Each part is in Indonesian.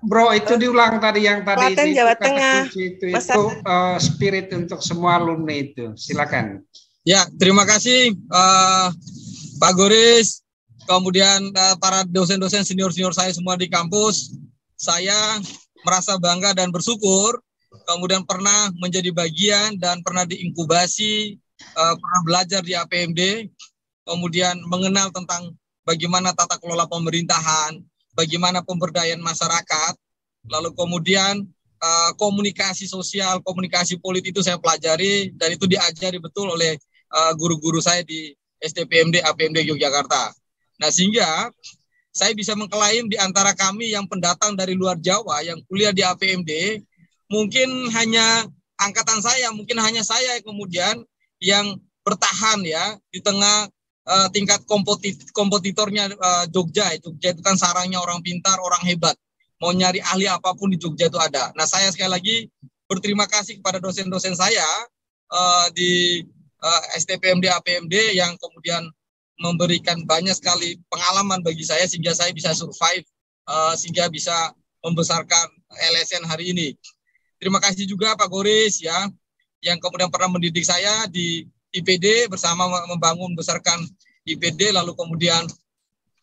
Bro, itu diulang tadi yang tadi Klaten, itu Jawa kata Tengah. kunci itu spirit untuk semua alumni itu. Silakan. Ya, terima kasih Pak Goris, kemudian para dosen-dosen senior-senior saya semua di kampus. Saya merasa bangga dan bersyukur, kemudian pernah menjadi bagian dan pernah diinkubasi, pernah belajar di APMD, kemudian mengenal tentang bagaimana tata kelola pemerintahan, bagaimana pemberdayaan masyarakat, lalu kemudian komunikasi sosial, komunikasi politik itu saya pelajari dan itu diajari betul oleh guru-guru saya di STPMD APMD Yogyakarta. Nah, sehingga saya bisa mengklaim di antara kami yang pendatang dari luar Jawa yang kuliah di APMD, mungkin hanya angkatan saya, mungkin hanya saya kemudian yang bertahan ya di tengah tingkat kompetitornya Jogja. Jogja itu kan sarangnya orang pintar, orang hebat. Mau nyari ahli apapun di Jogja itu ada. Nah, saya sekali lagi berterima kasih kepada dosen-dosen saya di STPMD APMD yang kemudian memberikan banyak sekali pengalaman bagi saya sehingga saya bisa survive, sehingga bisa membesarkan LSN hari ini. Terima kasih juga Pak Goris ya, yang kemudian pernah mendidik saya di IPD bersama membangun membesarkan IPD, lalu kemudian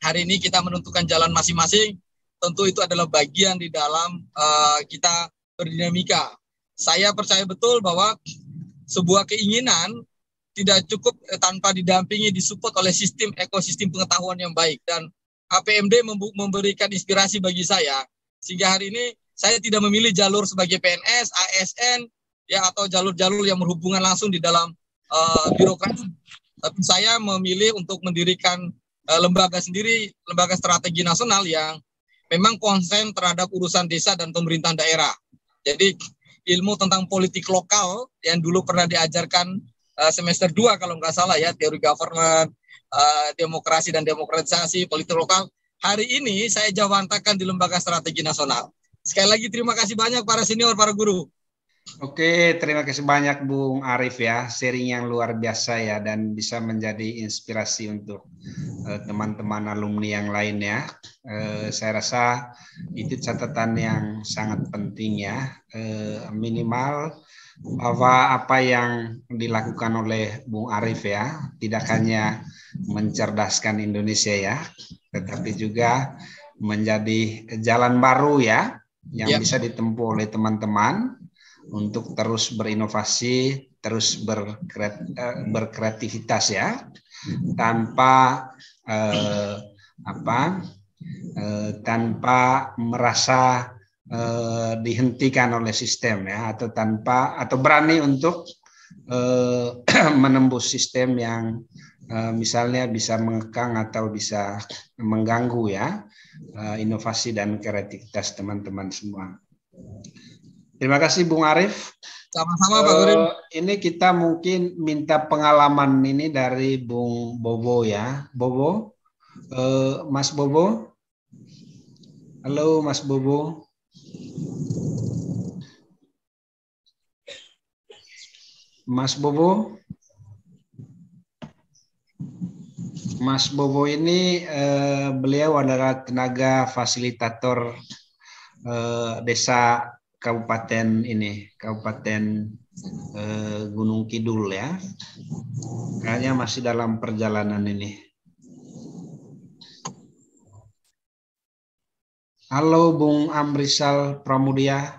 hari ini kita menentukan jalan masing-masing. Tentu itu adalah bagian di dalam kita berdinamika. Saya percaya betul bahwa sebuah keinginan tidak cukup tanpa didampingi, disupport oleh sistem ekosistem pengetahuan yang baik. Dan APMD memberikan inspirasi bagi saya. Sehingga hari ini saya tidak memilih jalur sebagai PNS, ASN, ya atau jalur-jalur yang berhubungan langsung di dalam birokrasi. Tapi saya memilih untuk mendirikan lembaga sendiri, lembaga strategi nasional yang memang konsen terhadap urusan desa dan pemerintahan daerah. Jadi ilmu tentang politik lokal yang dulu pernah diajarkan semester 2 kalau nggak salah ya, teori government, demokrasi dan demokratisasi, politik lokal. Hari ini saya jawantakan di lembaga strategi nasional. Sekali lagi terima kasih banyak para senior, para guru. Oke, terima kasih banyak Bung Arif ya, sharing yang luar biasa ya dan bisa menjadi inspirasi untuk teman-teman alumni yang lain ya. Saya rasa itu catatan yang sangat penting ya, minimal bahwa apa yang dilakukan oleh Bung Arif ya tidak hanya mencerdaskan Indonesia ya, tetapi juga menjadi jalan baru ya yang bisa ditempuh oleh teman-teman untuk terus berinovasi, terus berkreativitas ya, tanpa tanpa merasa dihentikan oleh sistem ya, atau berani untuk menembus sistem yang misalnya bisa mengekang atau bisa mengganggu ya inovasi dan kreativitas teman-teman semua. Terima kasih Bung Arif. Sama-sama Pak Guru. Ini kita mungkin minta pengalaman ini dari Bung Bobo ya. Bobo, Mas Bobo. Halo Mas Bobo. Mas Bobo. Mas Bobo ini beliau adalah tenaga fasilitator desa Kabupaten Gunung Kidul ya. Kayaknya masih dalam perjalanan ini. Halo Bung Amrisal Pramudia.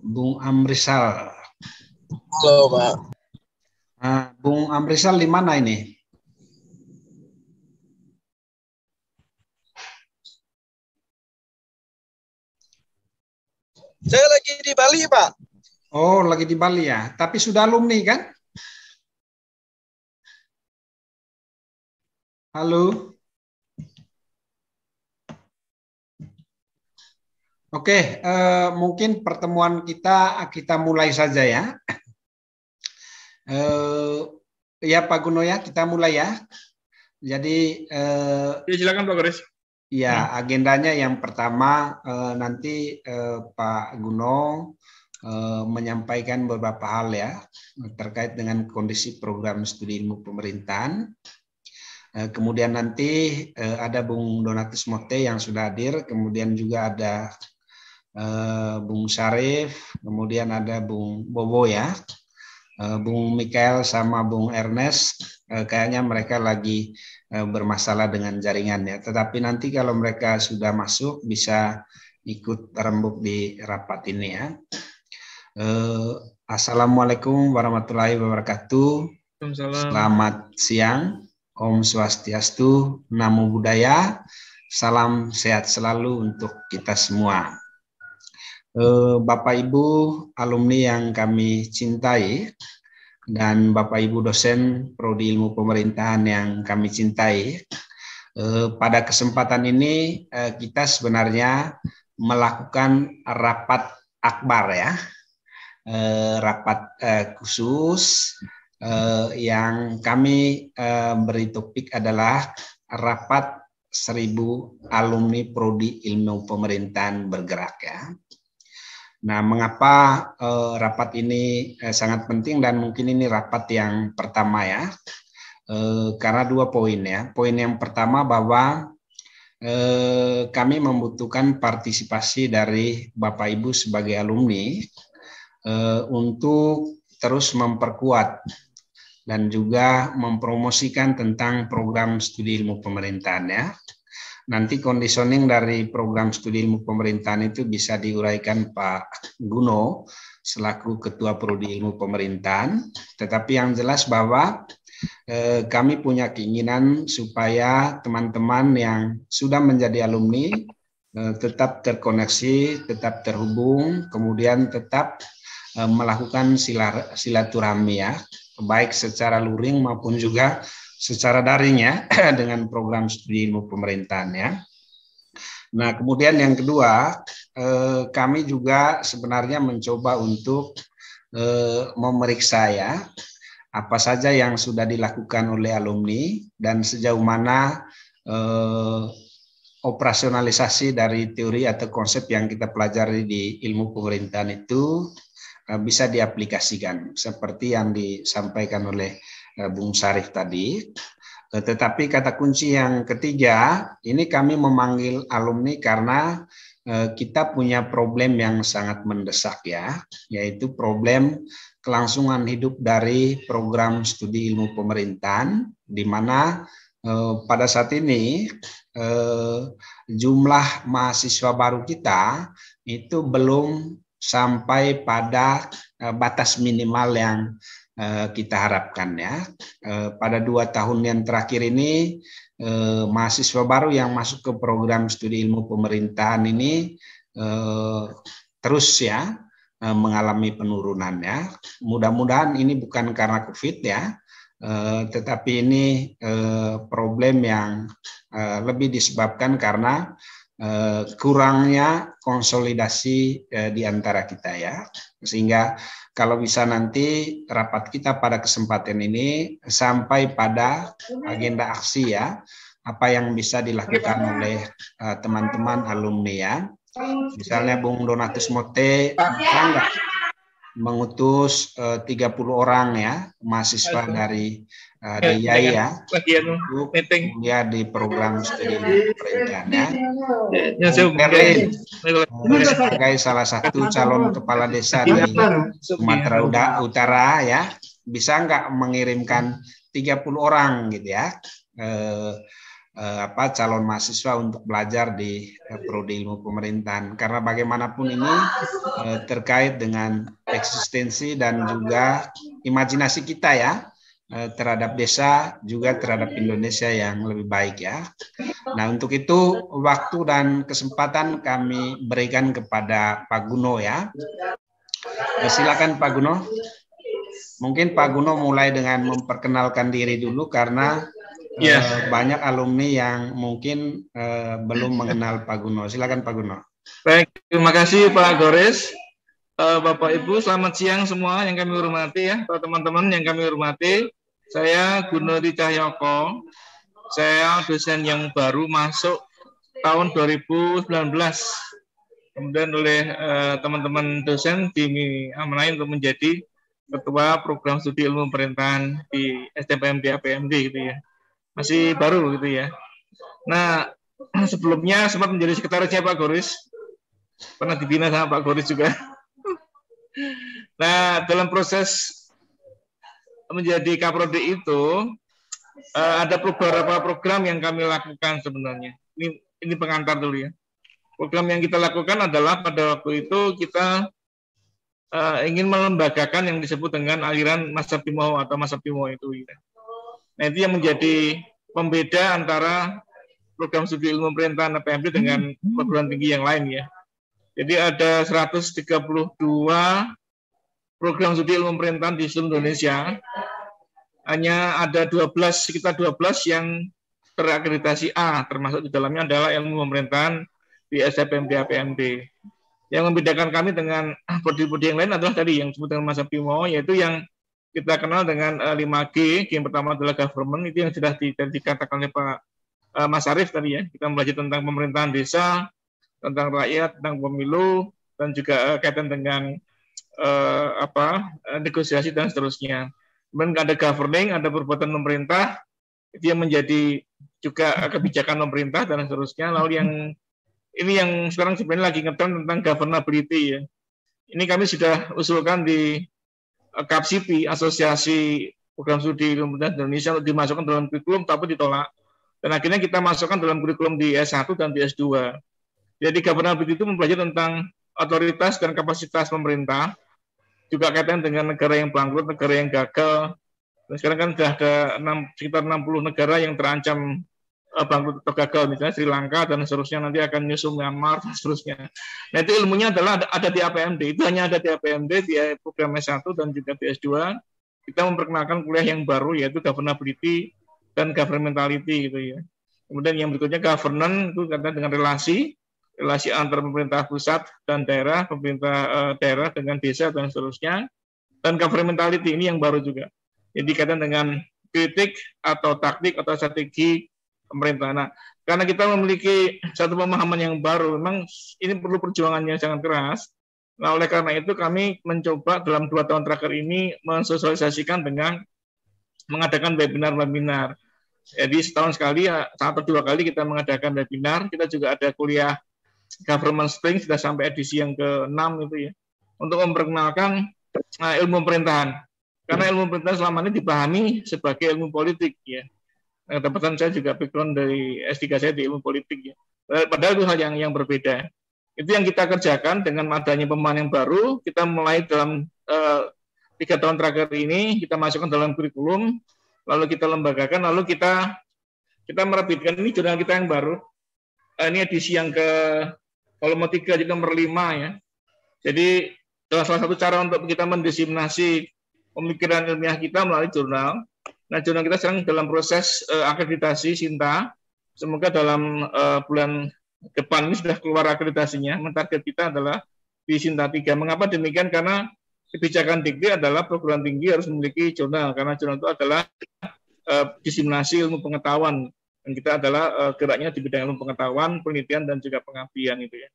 Bung Amrisal. Halo Pak. Bung Amrisal di mana ini? Saya lagi di Bali, Pak. Oh, lagi di Bali ya. Tapi sudah alumni kan? Halo. Oke, mungkin pertemuan kita mulai saja ya. Ya Pak Guno ya, kita mulai ya. Jadi ya, silakan Pak Goris. Ya, agendanya yang pertama nanti Pak Guno menyampaikan beberapa hal ya terkait dengan kondisi program studi ilmu pemerintahan. Kemudian nanti ada Bung Donatus Mote yang sudah hadir, kemudian juga ada Bung Syarif, kemudian ada Bung Bobo ya, Bung Mikael sama Bung Ernest, kayaknya mereka lagi bermasalah dengan jaringannya. Tetapi nanti kalau mereka sudah masuk bisa ikut rembuk di rapat ini ya. Assalamualaikum warahmatullahi wabarakatuh. Selamat siang, Om Swastiastu, Namo Buddhaya, salam sehat selalu untuk kita semua. Bapak Ibu alumni yang kami cintai dan Bapak Ibu dosen Prodi Ilmu Pemerintahan yang kami cintai, pada kesempatan ini kita sebenarnya melakukan rapat akbar ya, rapat khusus yang kami beri topik adalah rapat 1000 alumni Prodi Ilmu Pemerintahan bergerak ya. Nah, mengapa rapat ini sangat penting dan mungkin ini rapat yang pertama ya? Karena 2 poin ya. Poin yang pertama bahwa kami membutuhkan partisipasi dari Bapak Ibu sebagai alumni untuk terus memperkuat dan juga mempromosikan tentang program studi ilmu pemerintahan ya. Nanti conditioning dari program studi ilmu pemerintahan itu bisa diuraikan Pak Guno selaku Ketua Prodi Ilmu Pemerintahan. Tetapi yang jelas bahwa kami punya keinginan supaya teman-teman yang sudah menjadi alumni tetap terkoneksi, tetap terhubung, kemudian tetap melakukan silaturahmi ya, baik secara luring maupun juga secara daring ya, dengan program studi ilmu pemerintahan ya. Nah, kemudian yang kedua, kami juga sebenarnya mencoba untuk memeriksa ya, apa saja yang sudah dilakukan oleh alumni dan sejauh mana operasionalisasi dari teori atau konsep yang kita pelajari di ilmu pemerintahan itu bisa diaplikasikan seperti yang disampaikan oleh Bung Syarif tadi. Tetapi kata kunci yang ketiga, ini kami memanggil alumni karena kita punya problem yang sangat mendesak ya, yaitu problem kelangsungan hidup dari program studi ilmu pemerintahan, di mana pada saat ini jumlah mahasiswa baru kita itu belum sampai pada batas minimal yang kita harapkan ya. Pada 2 tahun yang terakhir ini mahasiswa baru yang masuk ke program studi ilmu pemerintahan ini terus ya mengalami penurunan ya. Mudah-mudahan ini bukan karena COVID ya, tetapi ini problem yang lebih disebabkan karena kurangnya konsolidasi di antara kita ya, sehingga kalau bisa nanti rapat kita pada kesempatan ini sampai pada agenda aksi ya, apa yang bisa dilakukan oleh teman-teman alumni ya, misalnya Bung Donatus Mote bisa nggak mengutus 30 orang ya mahasiswa dari DIY ya untuk kuliah di program studi pemerintahan ya. Berlin sebagai salah satu calon kepala desa di Sumatera Utara ya, bisa nggak mengirimkan 30 orang gitu ya, calon mahasiswa untuk belajar di Prodi Ilmu Pemerintahan, karena bagaimanapun ini terkait dengan eksistensi dan juga imajinasi kita ya, terhadap desa juga terhadap Indonesia yang lebih baik ya. Nah, untuk itu waktu dan kesempatan kami berikan kepada Pak Guno ya. Silakan Pak Guno. Mungkin Pak Guno mulai dengan memperkenalkan diri dulu karena banyak alumni yang mungkin belum mengenal Pak Guno. Silakan Pak Guno. Baik, terima kasih Pak Goris. Bapak Ibu, selamat siang semua yang kami hormati ya, teman-teman yang kami hormati. Saya Gunodi Cahyoko. Saya dosen yang baru masuk tahun 2019. Kemudian oleh teman-teman dosen diamanai untuk menjadi ketua program studi ilmu pemerintahan di STPMD APMD gitu ya. masih baru gitu ya. Nah, sebelumnya sempat menjadi sekretarisnya Pak Goris, pernah dibina sama Pak Goris juga. Nah, dalam proses menjadi Kaprodi itu ada beberapa program yang kami lakukan sebenarnya. Ini pengantar dulu ya. Program yang kita lakukan adalah pada waktu itu kita ingin melembagakan yang disebut dengan aliran Mazhab Timoho atau Mazhab Timoho itu. Ya. Nah, itu yang menjadi pembeda antara program studi ilmu pemerintahan PMD dengan perguruan tinggi yang lain ya. Jadi ada 132 program studi ilmu pemerintahan di seluruh Indonesia. Hanya ada sekitar 12 yang terakreditasi A, termasuk di dalamnya adalah ilmu pemerintahan di SFMD APMD. Yang membedakan kami dengan prodi-prodi yang lain adalah tadi yang disebut dengan Mazhab Timoho, yaitu yang kita kenal dengan 5G, yang pertama adalah government, itu yang sudah dikatakan oleh Pak Mas Arief tadi ya. Kita belajar tentang pemerintahan desa, tentang rakyat, tentang pemilu, dan juga kaitan dengan negosiasi dan seterusnya. Kemudian ada governing, ada perbuatan pemerintah, itu yang menjadi juga kebijakan pemerintah dan seterusnya. Lalu ini yang sekarang sebenarnya lagi ngetren tentang governability ya. Ini kami sudah usulkan di KAPSIPI, Asosiasi Program Studi Ilmu Pemerintahan Indonesia, untuk dimasukkan dalam kurikulum, tapi ditolak. Dan akhirnya kita masukkan dalam kurikulum di S1 dan di S2. Jadi governability itu mempelajari tentang otoritas dan kapasitas pemerintah, juga kaitan dengan negara yang bangkrut, negara yang gagal. Dan sekarang kan sudah ada sekitar 60 negara yang terancam bangkrut atau gagal, misalnya Sri Lanka dan seterusnya, nanti akan nyusul Myanmar dan seterusnya. Nah, itu ilmunya adalah ada di APMD, itu hanya ada di APMD, di program S1 dan juga di S2. Kita memperkenalkan kuliah yang baru, yaitu governability dan governmentality gitu ya. Kemudian yang berikutnya governance, itu kaitan dengan relasi antar pemerintah pusat dan daerah, pemerintah daerah dengan desa dan seterusnya. Dan governmentality ini yang baru juga. Jadi kaitan dengan kritik atau taktik atau strategi pemerintah. Nah, karena kita memiliki satu pemahaman yang baru, memang ini perlu perjuangan yang sangat keras. Nah, oleh karena itu kami mencoba dalam 2 tahun terakhir ini mensosialisasikan dengan mengadakan webinar-webinar. Jadi setahun sekali, 1 atau 2 kali kita mengadakan webinar. Kita juga ada kuliah Government Spring, sudah sampai edisi yang ke-6 itu ya, untuk memperkenalkan ilmu pemerintahan. Karena ilmu pemerintahan selama ini dipahami sebagai ilmu politik ya. Kebetulan saya juga background dari S3 saya di ilmu politik ya. Padahal itu hal yang berbeda. Itu yang kita kerjakan dengan adanya pemahaman yang baru. Kita mulai dalam 3 tahun terakhir ini kita masukkan dalam kurikulum, lalu kita lembagakan, lalu kita menerbitkan ini jurnal kita yang baru. Ini edisi yang kalau mau 3 jadi nomor 5 ya. Jadi salah satu cara untuk kita mendiseminasi pemikiran ilmiah kita melalui jurnal. Nah, jurnal kita sekarang dalam proses akreditasi SINTA. Semoga dalam bulan depan ini sudah keluar akreditasinya. Target kita adalah di SINTA 3. Mengapa demikian? Karena kebijakan Dikti adalah perguruan tinggi harus memiliki jurnal. Karena jurnal itu adalah diseminasi ilmu pengetahuan. Dan kita adalah geraknya di bidang ilmu pengetahuan, penelitian, dan juga pengabdian itu ya.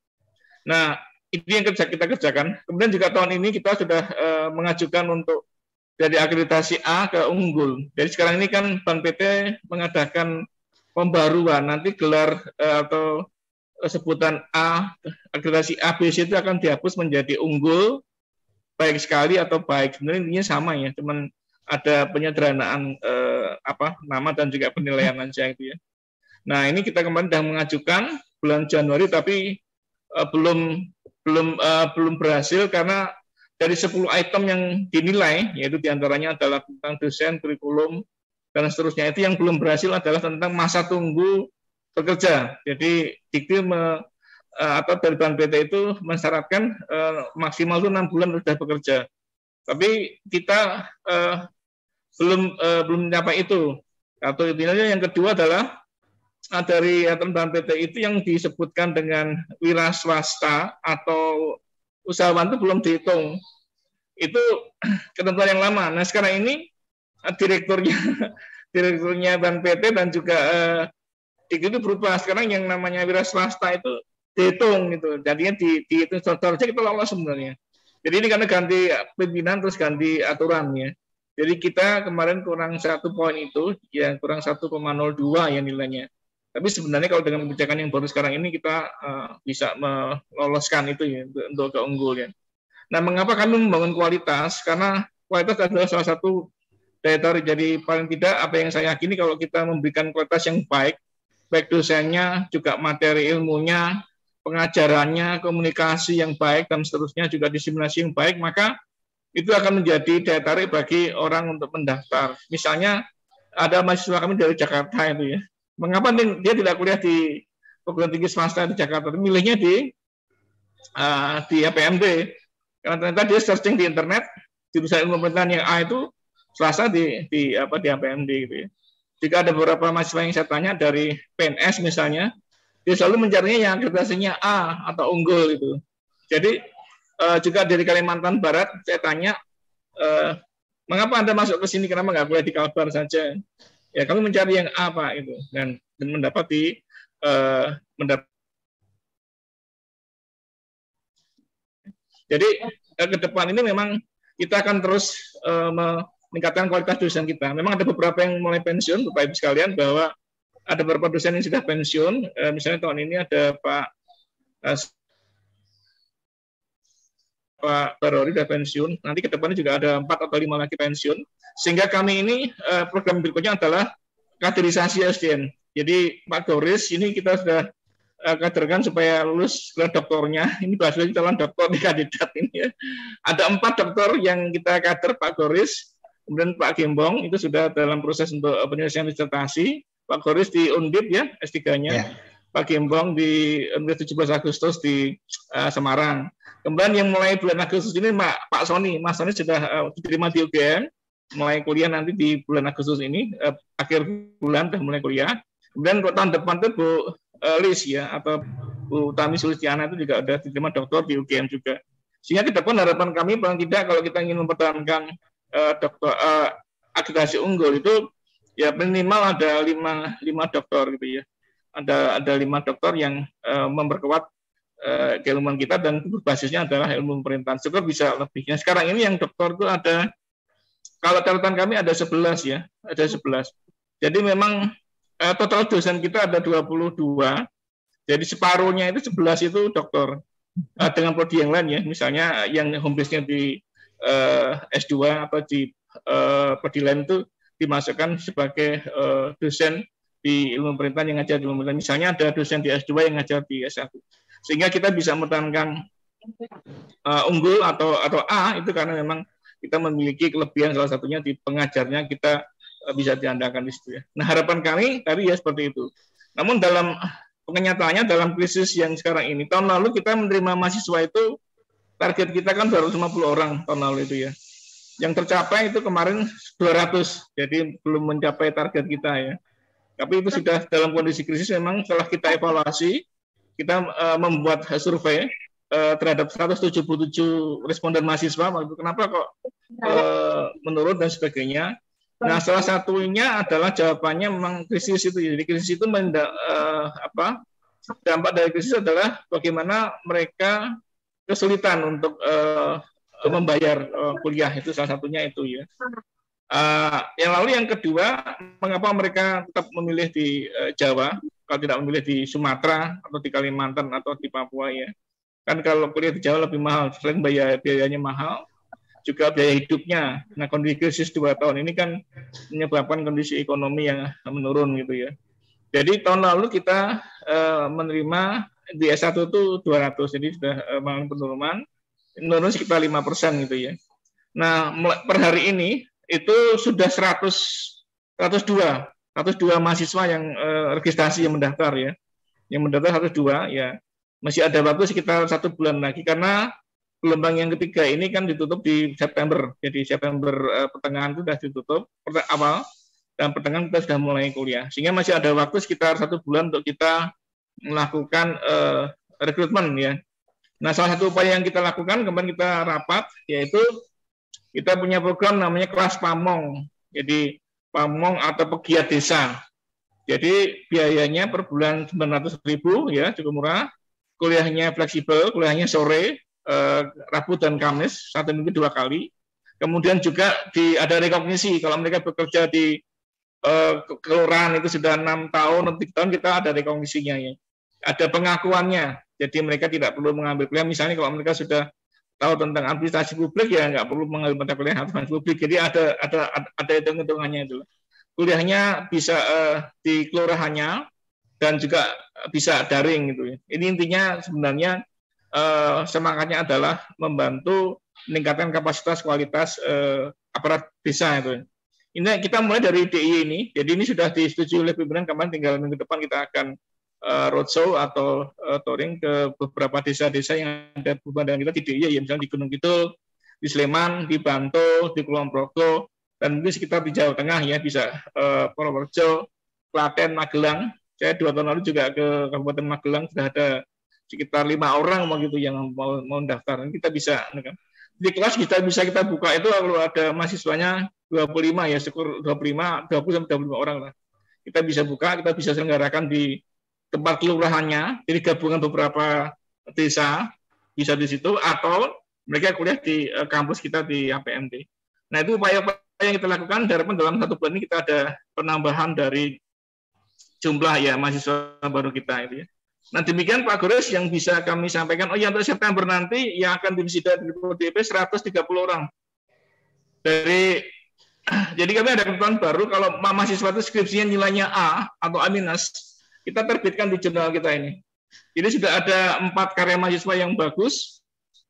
Nah, ini yang kita kerjakan. Kemudian juga tahun ini kita sudah mengajukan untuk dari akreditasi A ke unggul. Jadi sekarang ini kan Bank PT mengadakan pembaruan, nanti gelar atau sebutan A, akreditasi A, B, C itu akan dihapus menjadi unggul, baik sekali atau baik. Sebenarnya intinya sama ya, cuman ada penyederhanaan nama dan juga penilaian saja itu ya. Nah, ini kita kemarin sudah mengajukan bulan Januari, tapi belum berhasil karena dari 10 item yang dinilai, yaitu diantaranya adalah tentang desain, kurikulum, dan seterusnya, itu yang belum berhasil adalah tentang masa tunggu bekerja. Jadi Dikti atau dari Bank PT itu mensyaratkan maksimal itu 6 bulan sudah bekerja. Tapi kita belum mencapai itu. Atau intinya yang kedua adalah dari Bank PT itu yang disebutkan dengan wira swasta atau usahawan itu belum dihitung. Itu ketentuan yang lama. Nah, sekarang ini direkturnya Bank PT dan juga itu berubah. Sekarang yang namanya wira swasta itu dihitung gitu. Jadinya dihitung seharusnya kita lolos sebenarnya. Jadi ini karena ganti pimpinan terus ganti aturan ya. Jadi kita kemarin kurang 1 poin itu, ya kurang 1,02 ya nilainya. Tapi sebenarnya kalau dengan kebijakan yang baru sekarang ini kita bisa meloloskan itu ya untuk keunggul ya. Nah, mengapa kami membangun kualitas? Karena kualitas adalah salah satu daya tarik. Jadi paling tidak apa yang saya yakini kalau kita memberikan kualitas yang baik dosennya, juga materi ilmunya, pengajarannya, komunikasi yang baik, dan seterusnya juga diseminasi yang baik, maka itu akan menjadi daya tarik bagi orang untuk mendaftar. Misalnya ada mahasiswa kami dari Jakarta itu ya. Mengapa dia tidak kuliah di perguruan tinggi swasta di Jakarta? Milihnya di APMD. Karena ternyata dia searching di internet, jurusan ilmu pemerintahan yang A itu swasta di APMD gitu ya. Jika ada beberapa mahasiswa yang saya tanya dari PNS misalnya, dia selalu mencarinya yang akreditasinya A atau unggul itu. Jadi juga dari Kalimantan Barat saya tanya, mengapa Anda masuk ke sini, kenapa nggak boleh di Kalbar saja? Ya kami mencari yang A Pak itu, dan mendapat Jadi ke depan ini memang kita akan terus meningkatkan kualitas dosen kita. Memang ada beberapa yang mulai pensiun, Bapak Ibu sekalian, bahwa ada beberapa dosen yang sudah pensiun. Misalnya tahun ini ada Pak Barori sudah pensiun. Nanti ke depannya juga ada 4 atau 5 lagi pensiun. Sehingga kami ini program berikutnya adalah kaderisasi SDM. Jadi Pak Goris ini kita sudah kaderkan supaya lulus gelar doktornya. Ini bahasanya calon doktor di kandidat ini ya. Ada 4 doktor yang kita kader Pak Goris, kemudian Pak Gembong itu sudah dalam proses untuk penyelesaian disertasi. Pak Goris di Undip ya S3-nya. Yeah. Pak Gembong di Universitas 17 Agustus di Semarang. Kemudian yang mulai bulan Agustus ini Pak Sony, Mas Sony sudah diterima di UGM, mulai kuliah nanti di bulan Agustus ini, akhir bulan sudah mulai kuliah. Kemudian tahun depan itu Bu Lis ya, atau Bu Tami Sulistiana itu juga sudah diterima doktor di UGM juga. Sehingga ke depan harapan kami paling tidak kalau kita ingin mempertahankan akreditasi unggul itu ya minimal ada 5 doktor gitu ya. Ada 5 doktor yang memperkuat keilmuan kita dan berbasisnya adalah ilmu pemerintahan. Syukur bisa lebih. Nah, sekarang ini yang doktor itu ada, kalau catatan kami ada 11 ya, ada 11. Jadi memang total dosen kita ada 22. Jadi separuhnya itu 11 itu doktor. Dengan prodi yang lain ya, misalnya yang home base-nya di S2 atau di prodi lain itu dimasukkan sebagai dosen di ilmu pemerintahan yang ngajar di ilmu pemerintahan. Misalnya ada dosen di S2 yang ngajar di S1. Sehingga kita bisa mempertahankan unggul atau A itu karena memang kita memiliki kelebihan salah satunya di pengajarnya kita bisa diandalkan di situ ya. Nah, harapan kami tadi ya seperti itu. Namun dalam kenyataannya dalam krisis yang sekarang ini, tahun lalu kita menerima mahasiswa itu target kita kan baru 50 orang tahun lalu itu ya. Yang tercapai itu kemarin 200, jadi belum mencapai target kita ya. Tapi itu sudah dalam kondisi krisis memang setelah kita evaluasi, kita membuat survei terhadap 177 responden mahasiswa, kenapa kok menurun dan sebagainya. Nah, salah satunya adalah jawabannya memang krisis itu. Jadi krisis itu dampak dari krisis adalah bagaimana mereka kesulitan untuk membayar kuliah, itu salah satunya itu ya. Yang kedua, mengapa mereka tetap memilih di Jawa, kalau tidak memilih di Sumatera atau di Kalimantan atau di Papua ya. Kan kalau kuliah di Jawa lebih mahal, selain biayanya mahal, juga biaya hidupnya. Nah, kondisi krisis 2 tahun ini kan menyebabkan kondisi ekonomi yang menurun gitu ya. Jadi tahun lalu kita menerima di S1 itu 200, jadi sudah mengalami penurunan sekitar 5% gitu ya. Nah, per hari ini itu sudah 102 mahasiswa yang registrasi yang mendaftar ya. Yang mendaftar 102 ya. Masih ada waktu sekitar 1 bulan lagi karena gelombang yang ketiga ini kan ditutup di September. Jadi September pertengahan itu sudah ditutup awal dan pertengahan kita sudah mulai kuliah. Sehingga masih ada waktu sekitar 1 bulan untuk kita melakukan rekrutmen ya. Nah, salah satu upaya yang kita lakukan kemarin kita rapat yaitu kita punya program namanya kelas Pamong. Jadi Pamong atau pegiat desa. Jadi biayanya per bulan 900.000 ya, cukup murah. Kuliahnya fleksibel, kuliahnya sore, Rabu dan Kamis, 1 minggu 2 kali. Kemudian juga ada rekognisi kalau mereka bekerja di kelurahan itu sudah 6 tahun, 3 tahun kita ada rekognisinya ya. Ada pengakuannya. Jadi mereka tidak perlu mengambil kuliah. Misalnya kalau mereka sudah tahu tentang administrasi publik ya nggak perlu mengambil mata kuliah administrasi publik. Jadi ada hitung-hitungannya itu. Kuliahnya bisa di kelurahannya dan juga bisa daring gitu ya. Ini intinya sebenarnya semangatnya adalah membantu meningkatkan kapasitas kualitas aparat desa itu. Ini kita mulai dari DIY ini. Jadi ini sudah disetujui oleh pimpinan, kemarin tinggal minggu depan kita akan roadshow atau touring ke beberapa desa-desa yang ada hubungan dengan kita di DIY, ya misalnya di Gunung Kidul, di Sleman, di Bantul, di Kulon Progo, dan mungkin sekitar di Jawa Tengah ya bisa Purworejo, Klaten, Magelang. Saya 2 tahun lalu juga ke Kabupaten Magelang, sudah ada sekitar 5 orang begitu yang mau daftar. Kita bisa di kelas kita buka itu kalau ada mahasiswanya 25 ya, syukur 20 sampai 25 orang lah. Kita bisa buka, kita bisa selenggarakan di tempat kelurahannya, jadi gabungan beberapa desa bisa di situ, atau mereka kuliah di kampus kita di APMD. Nah itu upaya-upaya yang kita lakukan, harapan dalam 1 bulan ini kita ada penambahan dari jumlah ya mahasiswa baru kita itu ya. Nah demikian Pak Gores yang bisa kami sampaikan. Oh ya, untuk September nanti yang akan diwisuda di DP 130 orang. Jadi kami ada ketentuan baru kalau mahasiswa itu skripsinya nilainya A atau A-, kita terbitkan di jurnal kita ini. Jadi sudah ada 4 karya mahasiswa yang bagus,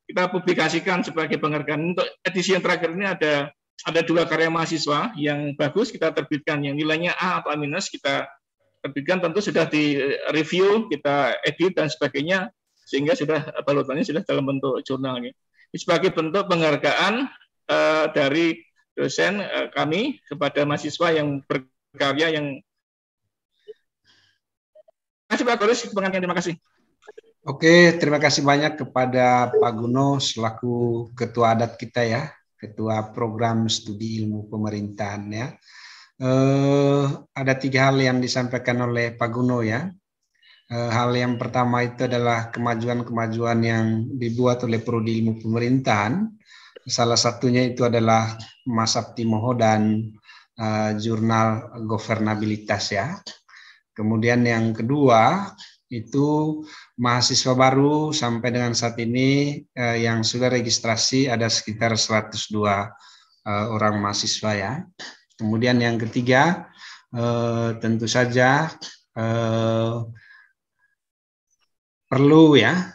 kita publikasikan sebagai penghargaan. Untuk edisi yang terakhir ini ada 2 karya mahasiswa yang bagus, kita terbitkan. Yang nilainya A atau A-, kita terbitkan, tentu sudah di review, kita edit dan sebagainya, sehingga sudah balutannya sudah dalam bentuk jurnal. Ini sebagai bentuk penghargaan dari dosen kami kepada mahasiswa yang berkarya yang. Terima kasih Pak Gores, terima kasih. Oke, terima kasih banyak kepada Pak Guno selaku Ketua Adat kita ya, Ketua Program Studi Ilmu Pemerintahan ya. Ada 3 hal yang disampaikan oleh Pak Guno ya. Hal yang pertama itu adalah kemajuan-kemajuan yang dibuat oleh Prodi Ilmu Pemerintahan. Salah satunya itu adalah Mas Abtimoho dan jurnal Governabilitas ya. Kemudian yang kedua itu mahasiswa baru sampai dengan saat ini yang sudah registrasi ada sekitar 102 orang mahasiswa ya. Kemudian yang ketiga, tentu saja perlu ya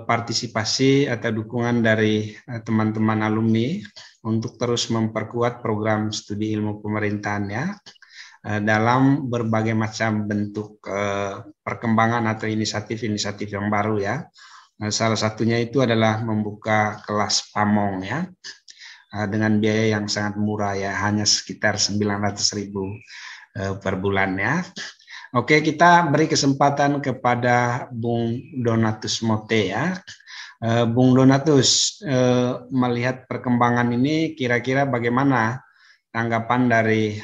partisipasi atau dukungan dari teman-teman alumni untuk terus memperkuat program studi ilmu pemerintahan ya dalam berbagai macam bentuk perkembangan atau inisiatif-inisiatif yang baru ya. Salah satunya itu adalah membuka kelas pamong ya. Dengan biaya yang sangat murah ya, hanya sekitar 900.000 per bulan ya. Oke, kita beri kesempatan kepada Bung Donatus Mote ya. Bung Donatus, melihat perkembangan ini kira-kira bagaimana tanggapan dari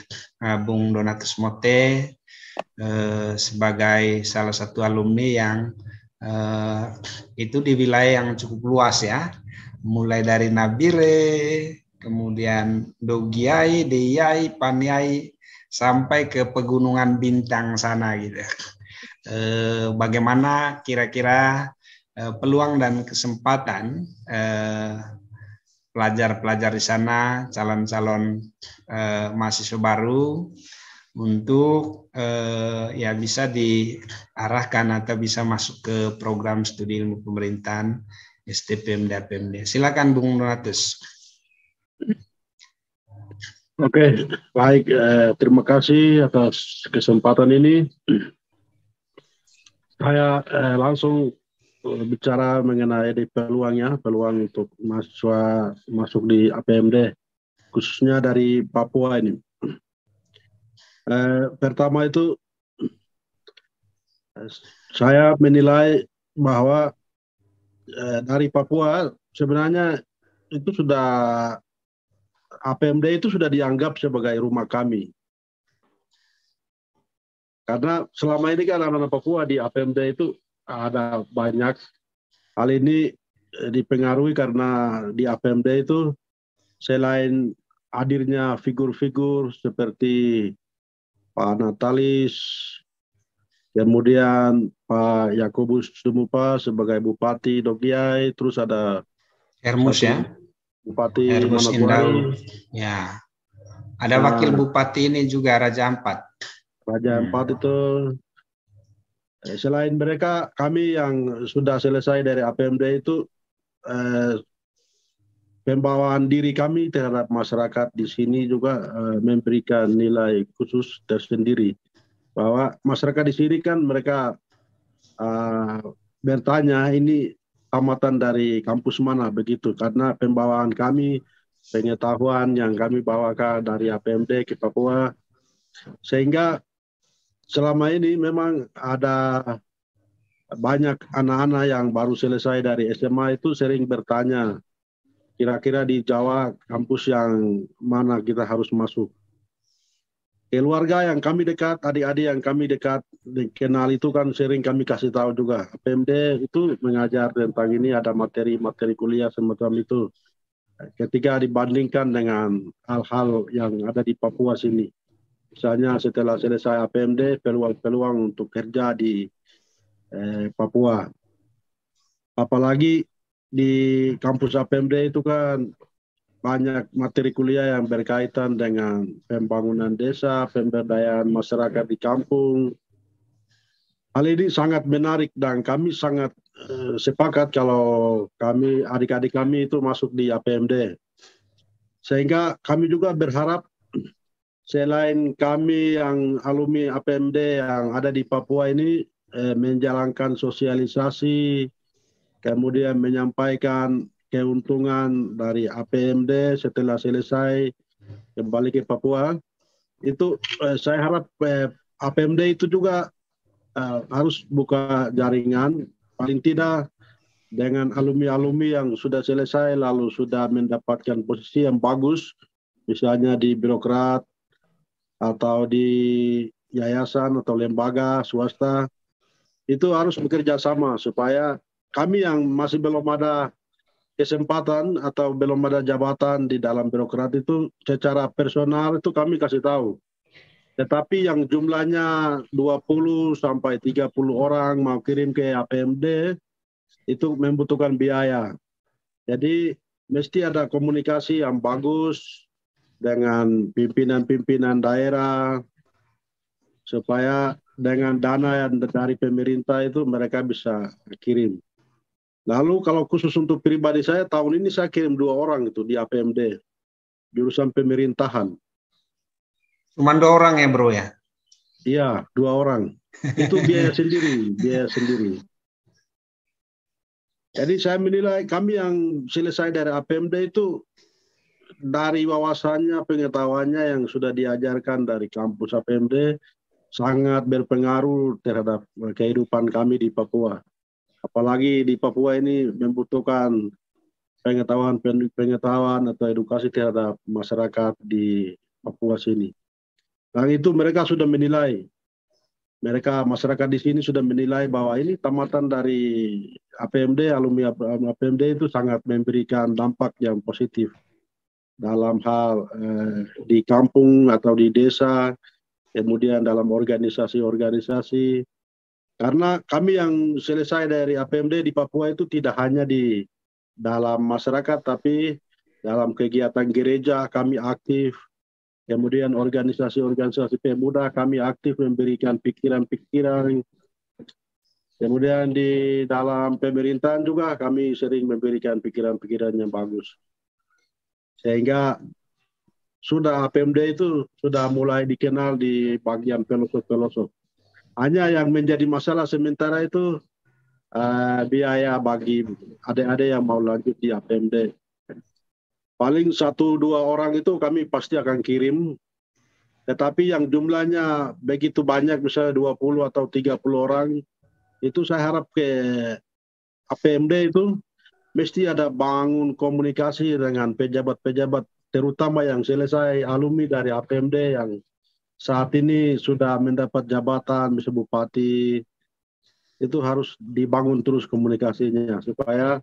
Bung Donatus Mote sebagai salah satu alumni yang itu di wilayah yang cukup luas ya. Mulai dari Nabire, kemudian Dogiai, Deyai, Paniai, sampai ke Pegunungan Bintang sana gitu. Bagaimana kira-kira peluang dan kesempatan pelajar-pelajar di sana, calon-calon mahasiswa baru untuk ya bisa diarahkan atau bisa masuk ke program studi ilmu pemerintahan STPMD-APMD. Silakan Bung Donatus. Oke, baik. Terima kasih atas kesempatan ini. Saya langsung bicara mengenai peluang untuk mahasiswa masuk di APMD, khususnya dari Papua ini. Pertama itu, saya menilai bahwa dari Papua sebenarnya itu sudah APMD itu sudah dianggap sebagai rumah kami. Karena selama ini kan anak-anak Papua di APMD itu ada banyak. Hal ini dipengaruhi karena di APMD itu selain hadirnya figur-figur seperti Pak Natalis, kemudian Pak Yakobus Dumupa sebagai Bupati Dogiai, terus ada Hermus ya, Bupati Hermus Indau. Manokwari. Ya, ada wakil bupati ini juga Raja Ampat. Raja Ampat itu. Selain mereka, kami yang sudah selesai dari APMD itu pembawaan diri kami terhadap masyarakat di sini juga memberikan nilai khusus tersendiri. Bahwa masyarakat di sini kan mereka bertanya ini tamatan dari kampus mana begitu, karena pembawaan kami, pengetahuan yang kami bawakan dari APMD ke Papua, sehingga selama ini memang ada banyak anak-anak yang baru selesai dari SMA itu sering bertanya, kira-kira di Jawa kampus yang mana kita harus masuk. Keluarga yang kami dekat, adik-adik yang kami dekat, kenal itu kan sering kami kasih tahu juga. PMD itu mengajar tentang ini, ada materi-materi kuliah semacam itu. Ketika dibandingkan dengan hal-hal yang ada di Papua sini. Misalnya setelah selesai APMD, peluang-peluang untuk kerja di Papua. Apalagi di kampus APMD itu kan banyak materi kuliah yang berkaitan dengan pembangunan desa, pemberdayaan masyarakat di kampung. Hal ini sangat menarik dan kami sangat sepakat kalau kami, adik-adik kami itu masuk di APMD. Sehingga kami juga berharap selain kami yang alumni APMD yang ada di Papua ini menjalankan sosialisasi, kemudian menyampaikan keuntungan dari APMD setelah selesai kembali ke Papua, itu saya harap APMD itu juga harus buka jaringan, paling tidak dengan alumni-alumni yang sudah selesai lalu sudah mendapatkan posisi yang bagus, misalnya di birokrat atau di yayasan atau lembaga swasta, itu harus bekerja sama supaya kami yang masih belum ada kesempatan atau belum ada jabatan di dalam birokrat itu secara personal itu kami kasih tahu. Tetapi yang jumlahnya 20 sampai 30 orang mau kirim ke APMD itu membutuhkan biaya. Jadi mesti ada komunikasi yang bagus dengan pimpinan-pimpinan daerah supaya dengan dana yang dari pemerintah itu mereka bisa kirim. Lalu kalau khusus untuk pribadi saya, tahun ini saya kirim 2 orang itu di APMD, jurusan pemerintahan. Cuma 2 orang ya bro ya? Iya, 2 orang. Itu biaya sendiri, biaya sendiri. Jadi saya menilai kami yang selesai dari APMD itu dari wawasannya, pengetahuannya yang sudah diajarkan dari kampus APMD sangat berpengaruh terhadap kehidupan kami di Papua. Apalagi di Papua ini membutuhkan pengetahuan atau edukasi terhadap masyarakat di Papua sini. Dan itu mereka sudah menilai. Mereka masyarakat di sini sudah menilai bahwa ini tamatan dari APMD, alumni APMD itu sangat memberikan dampak yang positif dalam hal di kampung atau di desa, kemudian dalam organisasi-organisasi. Karena kami yang selesai dari APMD di Papua itu tidak hanya di dalam masyarakat, tapi dalam kegiatan gereja kami aktif, kemudian organisasi-organisasi pemuda kami aktif memberikan pikiran-pikiran, kemudian di dalam pemerintahan juga kami sering memberikan pikiran-pikiran yang bagus. Sehingga sudah APMD itu sudah mulai dikenal di bagian pelosok-pelosok. Hanya yang menjadi masalah sementara itu biaya bagi adik-adik yang mau lanjut di APMD. Paling 1-2 orang itu kami pasti akan kirim. Tetapi yang jumlahnya begitu banyak, misalnya 20 atau 30 orang, itu saya harap ke APMD itu mesti ada bangun komunikasi dengan pejabat-pejabat, terutama yang selesai alumni dari APMD yang saat ini sudah mendapat jabatan, bisa bupati, itu harus dibangun terus komunikasinya supaya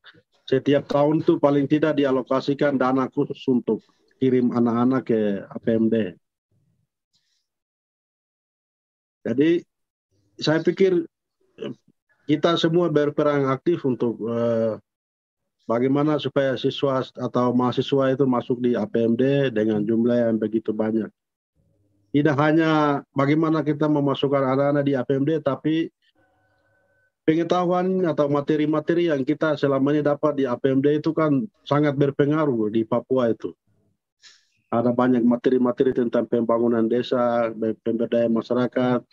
setiap tahun tuh paling tidak dialokasikan dana khusus untuk kirim anak-anak ke APMD. Jadi saya pikir kita semua berperan aktif untuk bagaimana supaya siswa atau mahasiswa itu masuk di APMD dengan jumlah yang begitu banyak. Tidak hanya bagaimana kita memasukkan anak-anak di APMD, tapi pengetahuan atau materi-materi yang kita selama ini dapat di APMD itu kan sangat berpengaruh di Papua itu. Ada banyak materi-materi tentang pembangunan desa, pemberdayaan masyarakat.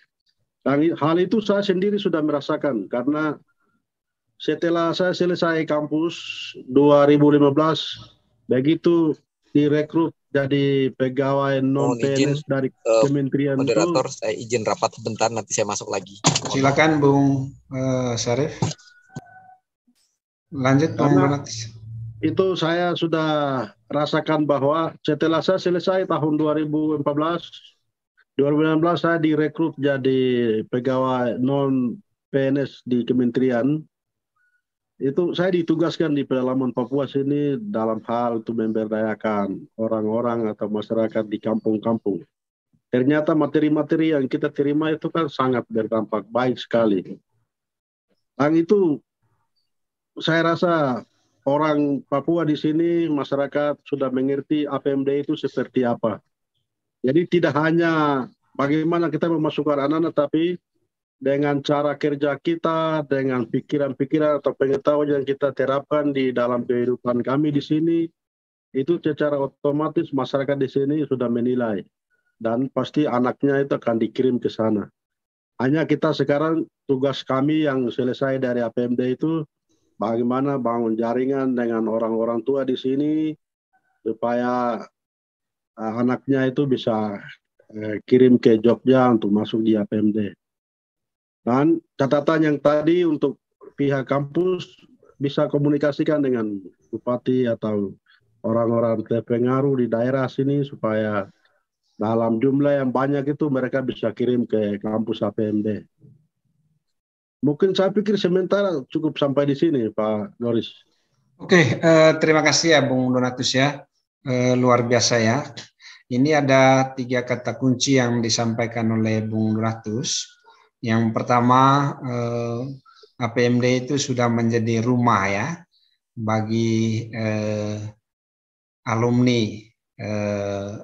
Dan hal itu saya sendiri sudah merasakan karena setelah saya selesai kampus 2015, begitu direkrut jadi pegawai non-PNS dari kementerian moderator, itu. saya izin rapat sebentar, nanti saya masuk lagi. Silakan Bung Syarif. Lanjut Bung Donatus. Itu saya sudah rasakan bahwa setelah saya selesai tahun 2016 saya direkrut jadi pegawai non PNS di kementerian. Itu saya ditugaskan di pedalaman Papua sini dalam hal itu memberdayakan orang-orang atau masyarakat di kampung-kampung. Ternyata materi-materi yang kita terima itu kan sangat berdampak baik sekali. Dan itu saya rasa orang Papua di sini, masyarakat sudah mengerti APMD itu seperti apa. Jadi tidak hanya bagaimana kita memasukkan anak-anak, tapi dengan cara kerja kita, dengan pikiran-pikiran atau pengetahuan yang kita terapkan di dalam kehidupan kami di sini, itu secara otomatis masyarakat di sini sudah menilai. Dan pasti anaknya itu akan dikirim ke sana. Hanya kita sekarang tugas kami yang selesai dari APMD itu bagaimana bangun jaringan dengan orang-orang tua di sini supaya anaknya itu bisa kirim ke Jogja untuk masuk di APMD. Dan catatan yang tadi untuk pihak kampus bisa komunikasikan dengan bupati atau orang-orang terpengaruh di daerah sini supaya dalam jumlah yang banyak itu mereka bisa kirim ke kampus APMD. Mungkin saya pikir sementara cukup sampai di sini, Pak Doris. Oke, terima kasih ya Bung Donatus ya. Luar biasa ya. Ini ada 3 kata kunci yang disampaikan oleh Bung Donatus. Yang pertama, APMD itu sudah menjadi rumah ya bagi alumni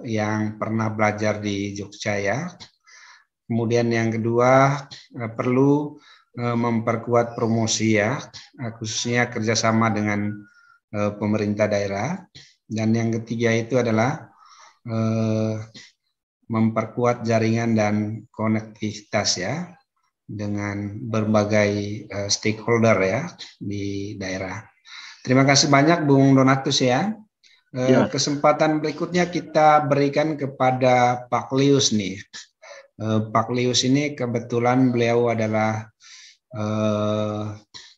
yang pernah belajar di Jogja ya. Kemudian yang kedua, perlu memperkuat promosi ya, khususnya kerjasama dengan pemerintah daerah. Dan yang ketiga itu adalah memperkuat jaringan dan konektivitas ya dengan berbagai stakeholder ya di daerah. Terima kasih banyak Bung Donatus ya. Kesempatan berikutnya kita berikan kepada Pak Lius nih. Pak Lius ini kebetulan beliau adalah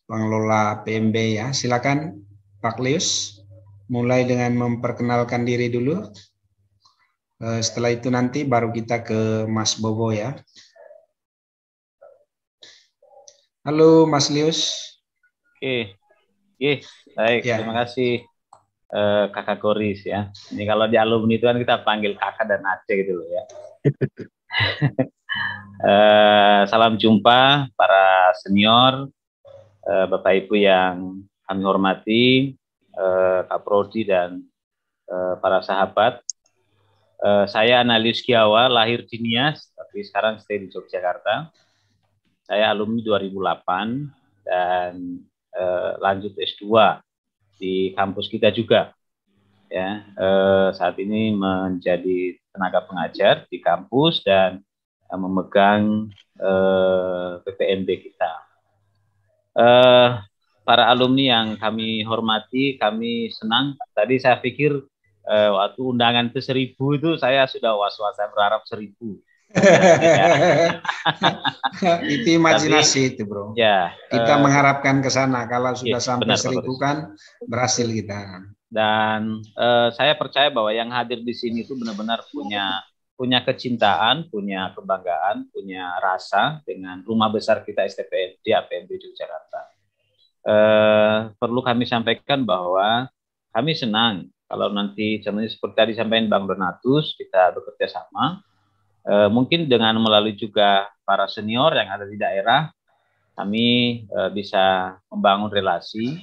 pengelola PMB ya. Silakan Pak Lius, mulai dengan memperkenalkan diri dulu. Setelah itu nanti baru kita ke Mas Bobo ya. Halo Mas Lius. Oke, baik. Ya. Terima kasih Kakak Goris ya. Ini kalau di alumni itu kan kita panggil kakak dan Aceh gitu loh ya. Salam jumpa para senior, Bapak Ibu yang kami hormati, Kak Prodi dan para sahabat. Saya Analius Kiawa, lahir di Nias, tapi sekarang stay di Yogyakarta. Saya alumni 2008 dan lanjut S2 di kampus kita juga. Ya, saat ini menjadi tenaga pengajar di kampus dan memegang PPMB kita. Para alumni yang kami hormati, kami senang. Tadi saya pikir waktu undangan ke 1000 itu saya sudah was-was, saya berharap 1000. Itu imajinasi. Tapi, itu bro. Ya, kita mengharapkan ke sana. Kalau sudah sampai benar, 1000 kan berhasil kita. Dan saya percaya bahwa yang hadir di sini itu benar-benar punya kecintaan, punya kebanggaan, punya rasa dengan rumah besar kita STPN di APMB Yogyakarta. perlu kami sampaikan bahwa kami senang kalau nanti seperti tadi sampaikan Bang Donatus, kita bekerja sama, mungkin dengan melalui juga para senior yang ada di daerah, kami bisa membangun relasi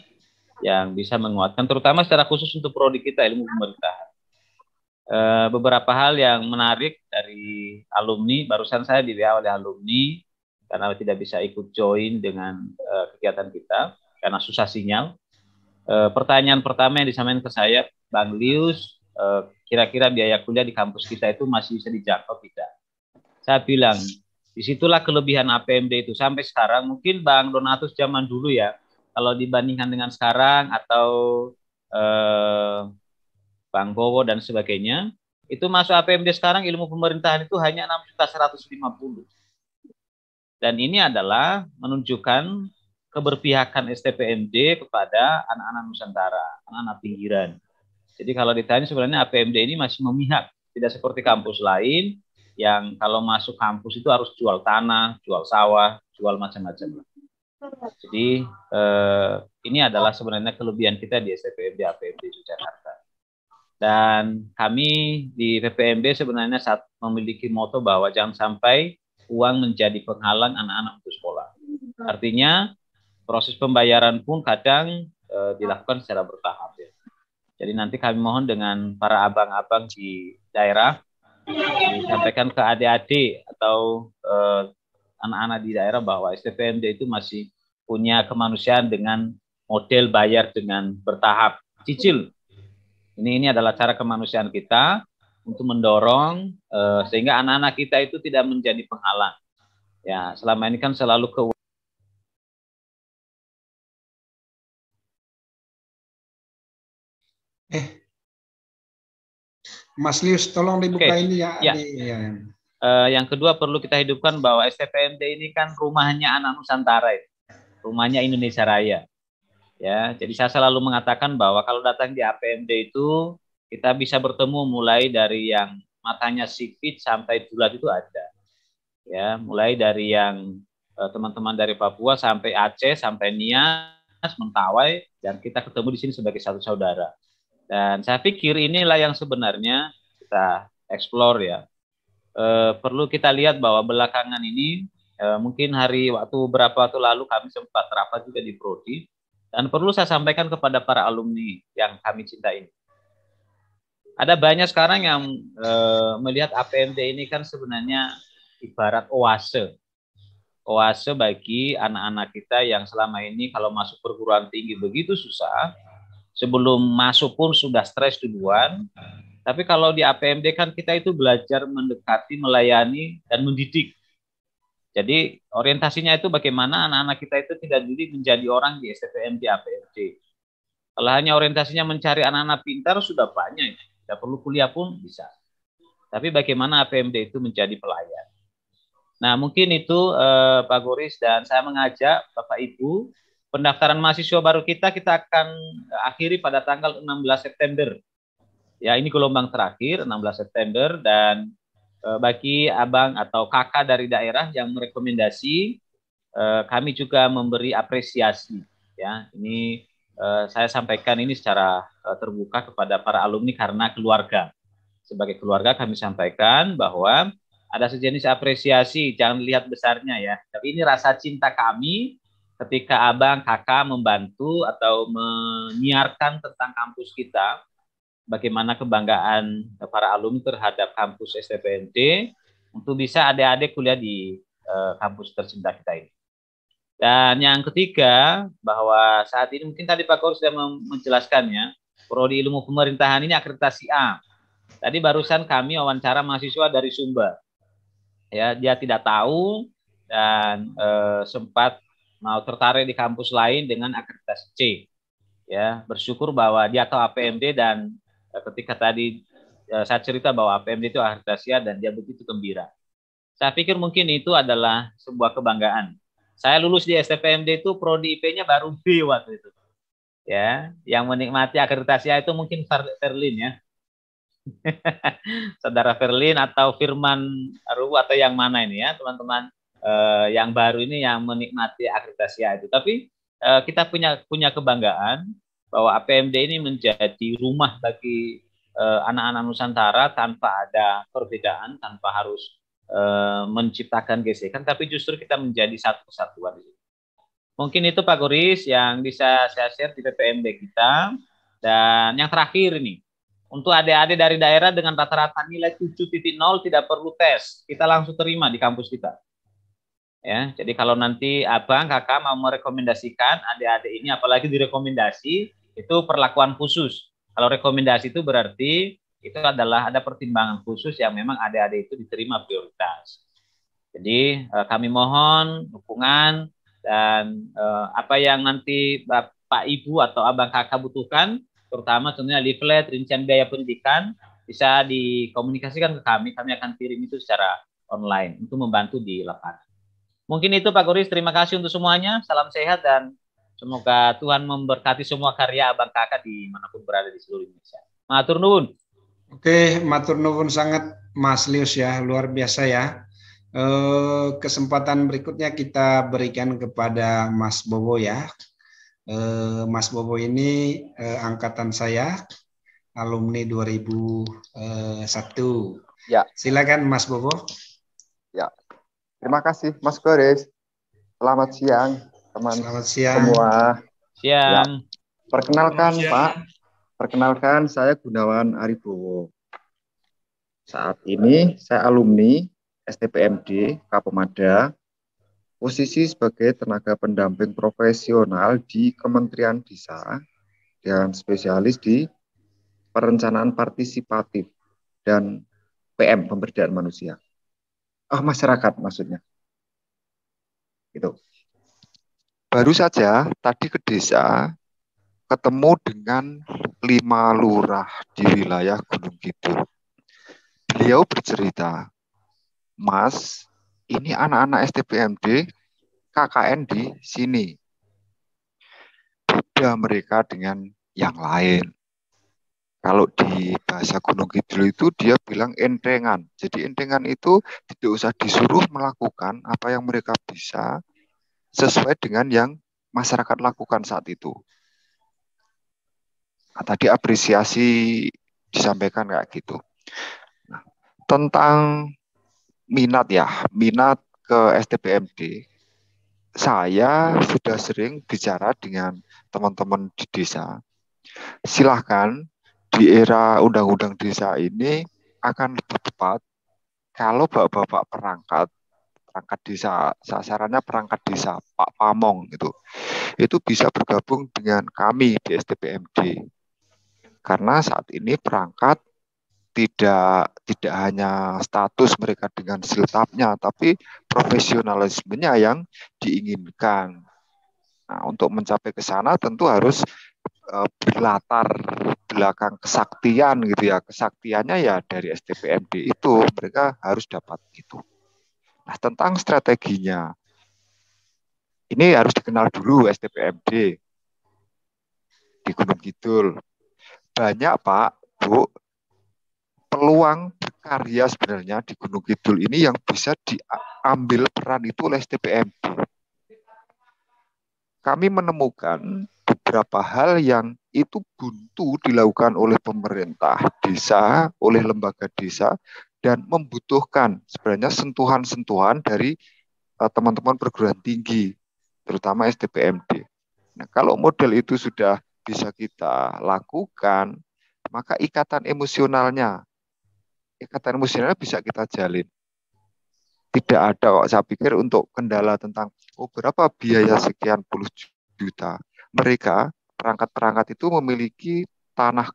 yang bisa menguatkan, terutama secara khusus untuk prodi kita ilmu pemerintahan. Beberapa hal yang menarik dari alumni, barusan saya di WA oleh alumni, karena tidak bisa ikut join dengan kegiatan kita, karena susah sinyal. Pertanyaan pertama yang disampaikan ke saya, Bang Lius, kira-kira biaya kuliah di kampus kita itu masih bisa dijangkau tidak? Saya bilang, disitulah kelebihan APMD itu. Sampai sekarang, mungkin Bang Donatus zaman dulu ya, kalau dibandingkan dengan sekarang, atau Bang Bowo dan sebagainya, itu masuk APMD sekarang ilmu pemerintahan itu hanya 6.150.000. Dan ini adalah menunjukkan keberpihakan STPMD kepada anak-anak Nusantara, anak-anak pinggiran. Jadi kalau ditanya sebenarnya APMD ini masih memihak, tidak seperti kampus lain yang kalau masuk kampus itu harus jual tanah, jual sawah, jual macam-macam. Jadi ini adalah sebenarnya kelebihan kita di STPMD APMD Yogyakarta. Dan kami di PPMB sebenarnya saat memiliki moto bahwa jangan sampai uang menjadi penghalang anak-anak untuk sekolah. Artinya proses pembayaran pun kadang dilakukan secara bertahap ya. Jadi nanti kami mohon dengan para abang-abang di daerah disampaikan ke adik-adik atau anak-anak di daerah bahwa STPMD itu masih punya kemanusiaan dengan model bayar dengan bertahap, cicil. Ini adalah cara kemanusiaan kita untuk mendorong sehingga anak-anak kita itu tidak menjadi penghalang. Ya, selama ini kan selalu Mas Lius, tolong dibuka ini ya. Ya. Yang kedua perlu kita hidupkan bahwa STPMD ini kan rumahnya anak Nusantara, rumahnya Indonesia Raya. Ya, jadi saya selalu mengatakan bahwa kalau datang di APMD itu kita bisa bertemu mulai dari yang matanya sipit sampai bulat itu ada. Ya, mulai dari yang teman-teman dari Papua sampai Aceh, sampai Nias, Mentawai, dan kita ketemu di sini sebagai satu saudara. Dan saya pikir inilah yang sebenarnya kita explore ya. Perlu kita lihat bahwa belakangan ini mungkin beberapa waktu lalu kami sempat rapat juga di Prodi, dan perlu saya sampaikan kepada para alumni yang kami cintai. Ada banyak sekarang yang melihat APMD ini kan sebenarnya ibarat oase. Oase bagi anak-anak kita yang selama ini kalau masuk perguruan tinggi begitu susah. Sebelum masuk pun sudah stres duluan. Tapi kalau di APMD kan kita itu belajar mendekati, melayani, dan mendidik. Jadi orientasinya itu bagaimana anak-anak kita itu tidak jadi menjadi orang di STPMD APMD. Kalau hanya orientasinya mencari anak-anak pintar sudah banyak. Tidak perlu kuliah pun bisa. Tapi bagaimana APMD itu menjadi pelayan. Nah mungkin itu Pak Goris, dan saya mengajak Bapak Ibu, pendaftaran mahasiswa baru kita akan akhiri pada tanggal 16 September. Ya, ini gelombang terakhir 16 September, dan bagi abang atau kakak dari daerah yang merekomendasi, kami juga memberi apresiasi. Ya, ini saya sampaikan ini secara terbuka kepada para alumni karena keluarga. Sebagai keluarga kami sampaikan bahwa ada sejenis apresiasi, jangan lihat besarnya ya. Tapi ini rasa cinta kami ketika abang, kakak membantu atau menyiarkan tentang kampus kita, bagaimana kebanggaan para alumni terhadap kampus STPMD untuk bisa adik-adik kuliah di kampus tercinta kita ini. Dan yang ketiga, bahwa saat ini mungkin tadi Pak Kor sudah menjelaskannya, Prodi Ilmu Pemerintahan ini akreditasi A. Tadi barusan kami wawancara mahasiswa dari Sumba. Ya, dia tidak tahu dan sempat mau tertarik di kampus lain dengan akreditasi C. Ya, bersyukur bahwa dia tahu APMD, dan ketika tadi saya cerita bahwa APMD itu akreditasi A dan dia begitu gembira. Saya pikir mungkin itu adalah sebuah kebanggaan. Saya lulus di STPMD itu prodi IP-nya baru B waktu itu. Ya, yang menikmati akreditasi A itu mungkin Ferlin ya. Saudara Ferlin atau Firman Aru atau yang mana ini ya, teman-teman yang baru ini yang menikmati akreditasi A itu. Tapi kita punya kebanggaan bahwa APMD ini menjadi rumah bagi anak-anak Nusantara tanpa ada perbedaan, tanpa harus menciptakan gesekan, tapi justru kita menjadi satu kesatuan. Mungkin itu Pak Goris yang bisa saya share di PPMD kita. Dan yang terakhir ini, untuk adik-adik dari daerah dengan rata-rata nilai 7.0 tidak perlu tes, kita langsung terima di kampus kita. Ya, jadi kalau nanti abang, kakak mau merekomendasikan adik-adik ini, apalagi direkomendasi, itu perlakuan khusus. Kalau rekomendasi itu berarti itu adalah ada pertimbangan khusus yang memang adik-adik itu diterima prioritas. Jadi kami mohon dukungan dan apa yang nanti Bapak Ibu atau Abang Kakak butuhkan, terutama tentunya leaflet, rincian biaya pendidikan, bisa dikomunikasikan ke kami akan kirim itu secara online untuk membantu di lapangan. Mungkin itu Pak Goris, terima kasih untuk semuanya, salam sehat dan semoga Tuhan memberkati semua karya Abang Kakak dimanapun berada di seluruh Indonesia. Matur nuwun. Oke, matur nuwun sangat Mas Lius ya, luar biasa ya. Kesempatan berikutnya kita berikan kepada Mas Bowo ya. Mas Bowo ini angkatan saya, alumni 2001. Ya. Silakan Mas Bowo. Ya, terima kasih Mas Goris. Selamat siang teman Selamat siang. Semua. Siang. Ya. Perkenalkan saya Gunawan Aribowo. Saat ini saya alumni STPMD Kapemada, posisi sebagai tenaga pendamping profesional di Kementerian Desa dan spesialis di perencanaan partisipatif dan PM pemberdayaan manusia. Masyarakat maksudnya. Gitu. Baru saja tadi ke desa ketemu dengan 5 lurah di wilayah Gunung Kidul. Beliau bercerita, Mas, ini anak-anak STPMD KKN di sini. Beda mereka dengan yang lain. Kalau di bahasa Gunung Kidul itu dia bilang entengan. Jadi entengan itu tidak usah disuruh melakukan apa yang mereka bisa sesuai dengan yang masyarakat lakukan saat itu. Nah, tadi apresiasi disampaikan kayak gitu. Nah, tentang minat ke STPMD, saya sudah sering bicara dengan teman-teman di desa. Silahkan di era undang-undang desa ini akan lebih tepat kalau bapak-bapak perangkat desa, sasarannya perangkat desa, Pak Pamong itu bisa bergabung dengan kami di STPMD. Karena saat ini perangkat tidak hanya status mereka dengan siltapnya, tapi profesionalismenya yang diinginkan. Nah, untuk mencapai ke sana tentu harus berlatar belakang kesaktian gitu ya. Kesaktiannya ya dari STPMD itu mereka harus dapat itu. Nah, tentang strateginya, ini harus dikenal dulu STPMD di Gunung Kidul. Banyak Pak, Bu, peluang berkarya sebenarnya di Gunung Kidul ini yang bisa diambil peran itu oleh STPMD. Kami menemukan beberapa hal yang itu buntu dilakukan oleh pemerintah desa, oleh lembaga desa, dan membutuhkan sebenarnya sentuhan-sentuhan dari teman-teman perguruan tinggi, terutama STPMD. Nah, kalau model itu sudah bisa kita lakukan, maka ikatan emosionalnya bisa kita jalin. Tidak ada kok, saya pikir untuk kendala tentang berapa biaya sekian puluh juta. Mereka perangkat-perangkat itu memiliki tanah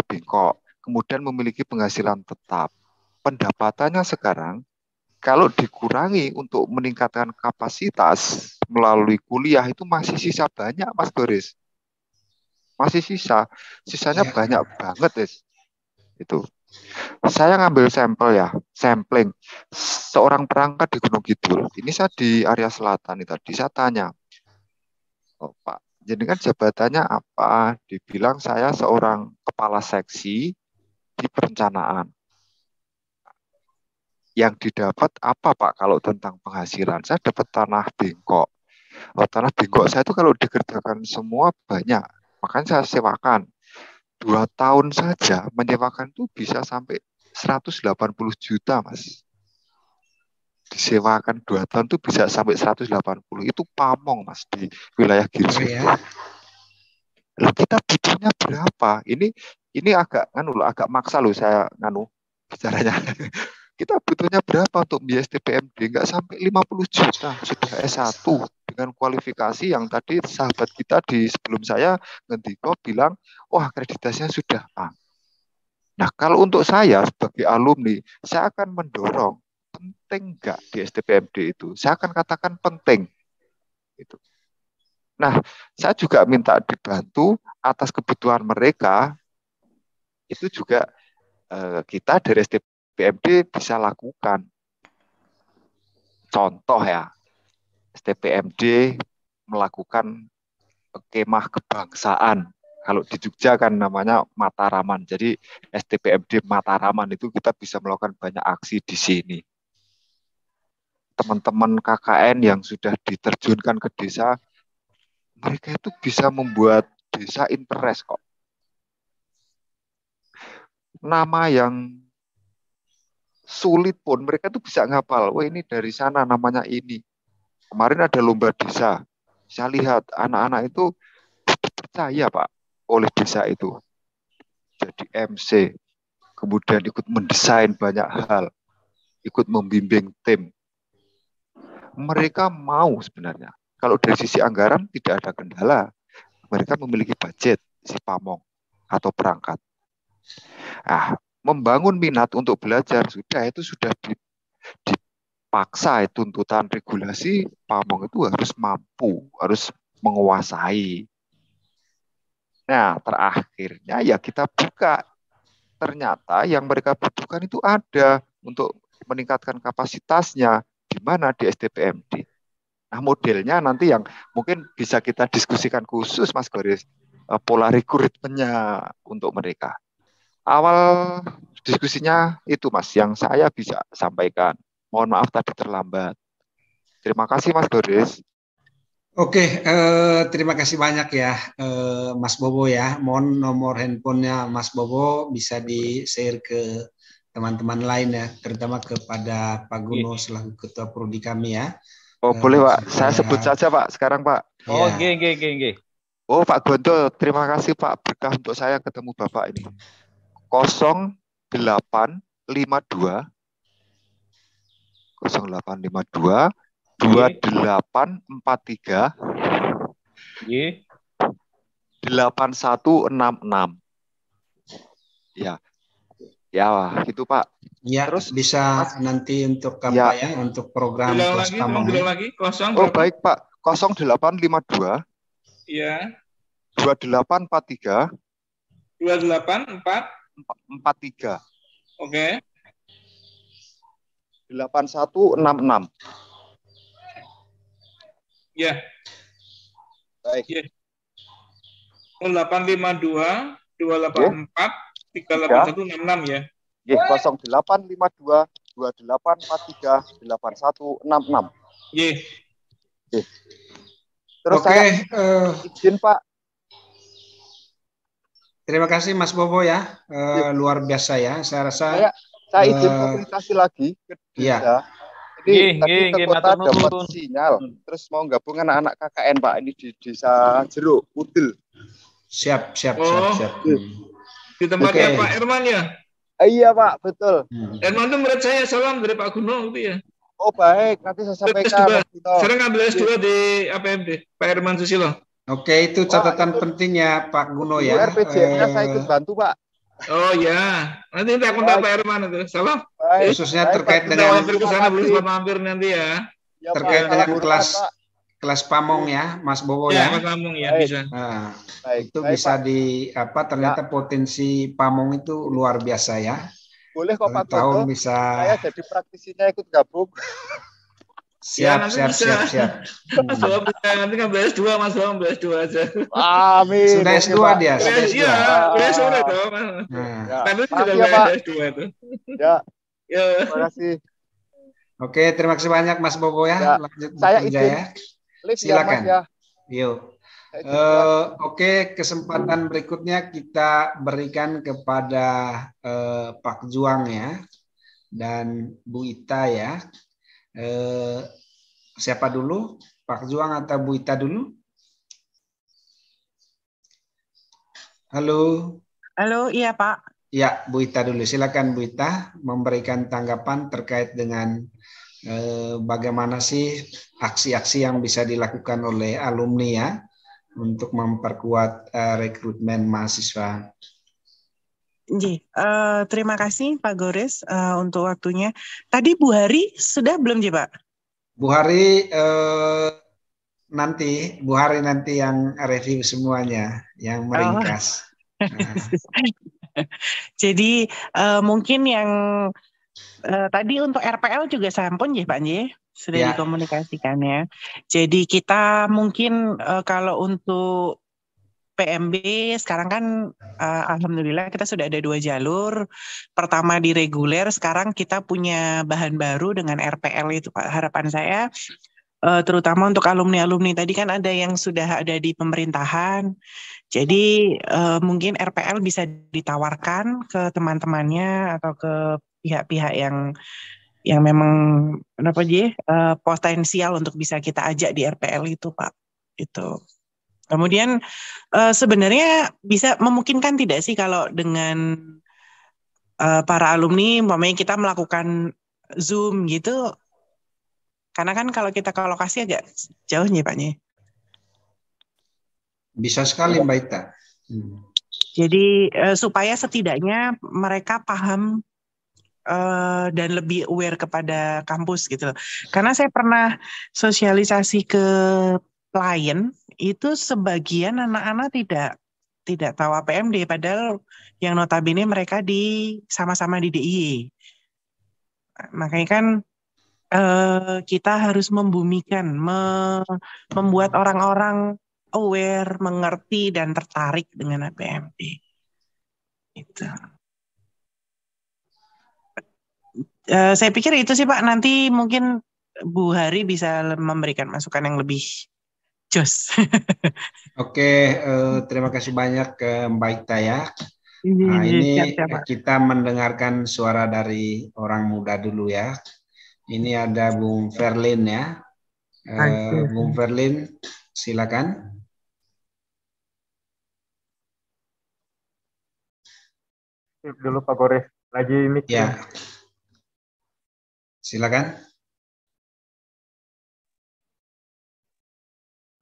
bengkok, kemudian memiliki penghasilan tetap. Pendapatannya sekarang kalau dikurangi untuk meningkatkan kapasitas melalui kuliah itu masih sisa banyak, Mas Boris. Masih sisanya banyak banget, Des. Itu. Saya ngambil sampling seorang perangkat di Gunung Kidul. Ini saya di area selatan ini tadi saya tanya, Pak, jenengan jabatannya apa? Dibilang saya seorang kepala seksi di perencanaan. yang didapat apa Pak kalau tentang penghasilan? Saya dapat tanah bengkok. Oh, tanah bengkok saya itu kalau dikerjakan semua banyak. Makanya saya sewakan. 2 tahun saja menyewakan itu bisa sampai 180 juta, Mas. Disewakan 2 tahun itu bisa sampai 180. Itu pamong, Mas, di wilayah Gresik. Ya. Lah kita butuhnya berapa? Ini agak maksa loh saya bicaranya. Kita butuhnya berapa untuk biaya STPMD? Nggak sampai 50 juta sudah S1 dengan kualifikasi yang tadi sahabat kita di sebelum saya ngendiko bilang, wah akreditasinya sudah A. Nah kalau untuk saya sebagai alumni, saya akan mendorong penting nggak di STPMD itu? Saya akan katakan penting. Itu. Nah, saya juga minta dibantu atas kebutuhan mereka. Itu juga kita dari STPMD bisa lakukan. Contoh ya, STPMD melakukan kemah kebangsaan. Kalau di Jogja kan namanya Mataraman. Jadi STPMD Mataraman itu kita bisa melakukan banyak aksi di sini. Teman-teman KKN yang sudah diterjunkan ke desa, mereka itu bisa membuat desa interest kok. Nama yang sulit pun mereka tuh bisa ngapal. Wah ini dari sana namanya ini. Kemarin ada lomba desa. Saya lihat anak-anak itu dipercaya Pak oleh desa itu. Jadi MC. Kemudian ikut mendesain banyak hal. Ikut membimbing tim. Mereka mau sebenarnya. Kalau dari sisi anggaran tidak ada kendala. Mereka memiliki budget si pamong atau perangkat. Nah, membangun minat untuk belajar sudah dipaksa tuntutan regulasi pamong itu harus mampu, harus menguasai. Nah, terakhirnya ya kita buka. Ternyata yang mereka butuhkan itu ada untuk meningkatkan kapasitasnya. Di mana? Di STPMD. Nah, modelnya nanti yang mungkin bisa kita diskusikan khusus, Mas Goris, pola rekrutmennya untuk mereka. Awal diskusinya itu, Mas, yang saya bisa sampaikan. Mohon maaf tadi terlambat. Terima kasih, Mas Goris. Oke, terima kasih banyak ya, Mas Bobo ya. Mohon nomor handphonenya Mas Bobo bisa di-share ke teman-teman lain ya, terutama kepada Pak Guno selaku Ketua Prodi kami ya. Oh boleh Pak, saya sebut saja Pak sekarang Pak. Oh G. Oh Pak Gonto, terima kasih Pak, berkah untuk saya ketemu Bapak ini. 0852 2843 8166. Ya, gitu Pak. Ya, terus bisa nanti untuk apa ya, untuk program kelas pamong. Lagi, oh baik Pak, 0852. Iya. 2843. 2843. Oke. 8166. Ya. Baik. Ya. 0852 284 38166 ya. 0852 2843 8166. Terus oke, izin Pak. Terima kasih Mas Bobo ya. Luar biasa ya. Saya rasa saya izin komunikasi lagi ke desa. Ini tadi ke kota dapat sinyal. Terus mau gabung anak-anak KKN Pak. Ini di desa Jeruk, Udel. Siap. Di tempatnya Pak Herman ya? Iya Pak, betul. Herman itu menurut saya salam dari Pak Guno gitu ya. Oh baik, nanti saya sampaikan. Sekarang ngambil S2 di APMD, Pak Herman Susilo. Oke, itu catatan pentingnya Pak Guno ya. RPJM-nya saya ikut bantu Pak. Oh ya, nanti kita kontak Pak Herman itu. Salam. Khususnya terkait dengan mampir ke sana, belum sempat mampir nanti ya. Terkait dengan kelas pamong ya, Mas Bobo ya. Kelas pamong ya bisa. Nah, itu bisa ternyata potensi pamong itu luar biasa ya. Boleh kok Pak Tahun bisa. Saya jadi praktisinya ikut gabung. Siap. Nanti ngambil S2 Mas, ngambil S2 aja. Amin. Sudah S2 dia. Iya, udah sore dong. Tapi juga S2 itu. Ya. Terima kasih. Oke, terima kasih banyak Mas Bobo ya. Ya, Lanjut saya bekerja izin ya. live ya Mas Silakan. ya. Yuk. Saya izin keluar. Oke, kesempatan berikutnya kita berikan kepada Pak Juang ya dan Bu Ita ya. Siapa dulu? Pak Juang atau Bu Ita dulu? Halo. Halo, iya Pak. Ya, Bu Ita dulu. Silakan Bu Ita memberikan tanggapan terkait dengan bagaimana sih aksi-aksi yang bisa dilakukan oleh alumni ya untuk memperkuat rekrutmen mahasiswa. Terima kasih Pak Gores untuk waktunya. Tadi Bu Hari sudah belum sih Pak? Bu Hari Bu Hari nanti yang review semuanya, yang meringkas. Nah. Jadi mungkin yang tadi untuk RPL juga sampun ya Pak Nje, sudah dikomunikasikan ya. Jadi kita mungkin kalau untuk PMB sekarang kan alhamdulillah kita sudah ada 2 jalur. Pertama di reguler, sekarang kita punya bahan baru dengan RPL itu Pak. Harapan saya terutama untuk alumni-alumni tadi kan ada yang sudah ada di pemerintahan. Jadi mungkin RPL bisa ditawarkan ke teman-temannya atau ke pihak-pihak yang memang potensial untuk bisa kita ajak di RPL itu Pak. Itu. Kemudian sebenarnya bisa memungkinkan tidak sih kalau dengan para alumni, umpamanya kita melakukan Zoom gitu, karena kan kalau kita ke lokasi agak jauh nih Pak. Bisa sekali Mbak Ita. Jadi supaya setidaknya mereka paham dan lebih aware kepada kampus gitu loh. Karena saya pernah sosialisasi ke klien, itu sebagian anak-anak tidak tahu APMD, padahal yang notabene mereka sama-sama di DIY. Makanya kan kita harus membumikan, membuat orang-orang aware, mengerti dan tertarik dengan APMD. Itu. Saya pikir itu sih Pak. Nanti mungkin Bu Hari bisa memberikan masukan yang lebih jos. Oke, terima kasih banyak ke Mbak Ita ya. Nah, ini kita mendengarkan suara dari orang muda dulu ya. Ini ada Bung Verlin ya. Bung Verlin, silakan. Skip dulu Pak Gores, lagi mic. Ya. Silakan.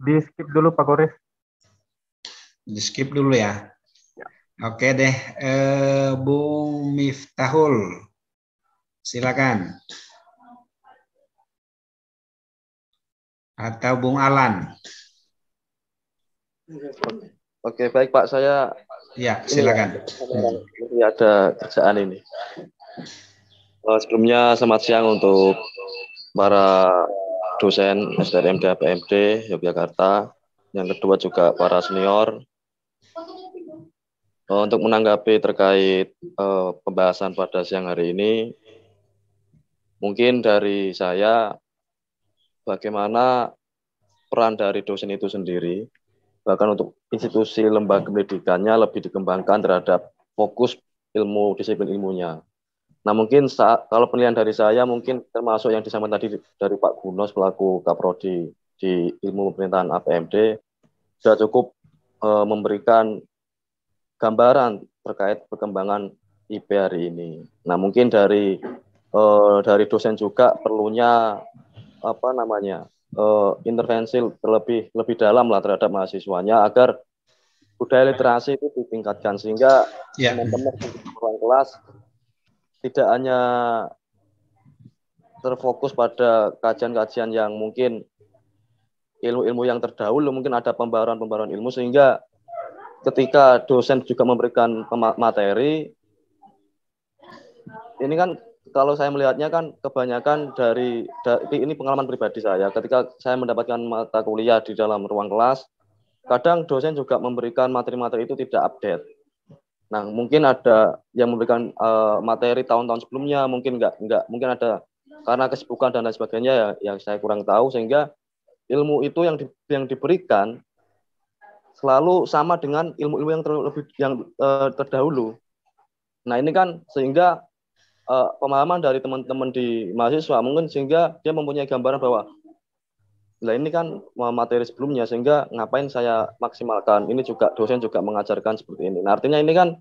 Di skip dulu Pak Gores. Di skip dulu ya. Oke deh, Bung Miftahul, silakan. Atau Bung Alan. Oke, baik Pak, saya. Ya, silakan. Ini ada kerjaan ini. Sebelumnya selamat siang untuk para dosen STMD APMD Yogyakarta. Yang kedua juga para senior. Untuk menanggapi terkait pembahasan pada siang hari ini, mungkin dari saya bagaimana peran dari dosen itu sendiri, bahkan untuk institusi lembaga pendidikannya lebih dikembangkan terhadap fokus ilmu, disiplin ilmunya. Nah mungkin kalau penilaian dari saya mungkin termasuk yang disampaikan tadi dari Pak Gunos selaku Kaprodi di ilmu pemerintahan APMD sudah cukup memberikan gambaran terkait perkembangan IP hari ini. Nah mungkin dari dosen juga perlunya intervensi lebih dalam lah terhadap mahasiswanya agar budaya literasi itu ditingkatkan sehingga teman-teman di ruang kelas tidak hanya terfokus pada kajian-kajian yang mungkin ilmu-ilmu yang terdahulu, mungkin ada pembaruan-pembaruan ilmu sehingga ketika dosen juga memberikan materi, ini kan kalau saya melihatnya kan kebanyakan dari ini pengalaman pribadi saya, ketika saya mendapatkan mata kuliah di dalam ruang kelas, kadang dosen juga memberikan materi-materi itu tidak update. Nah, mungkin ada yang memberikan materi tahun-tahun sebelumnya, mungkin enggak, mungkin ada karena kesibukan dan lain sebagainya ya, yang saya kurang tahu, sehingga ilmu itu yang diberikan selalu sama dengan ilmu-ilmu yang terdahulu. Nah ini kan sehingga pemahaman dari teman-teman di mahasiswa mungkin sehingga dia mempunyai gambaran bahwa lah ini kan materi sebelumnya, sehingga ngapain saya maksimalkan, ini juga dosen juga mengajarkan seperti ini. Nah artinya ini kan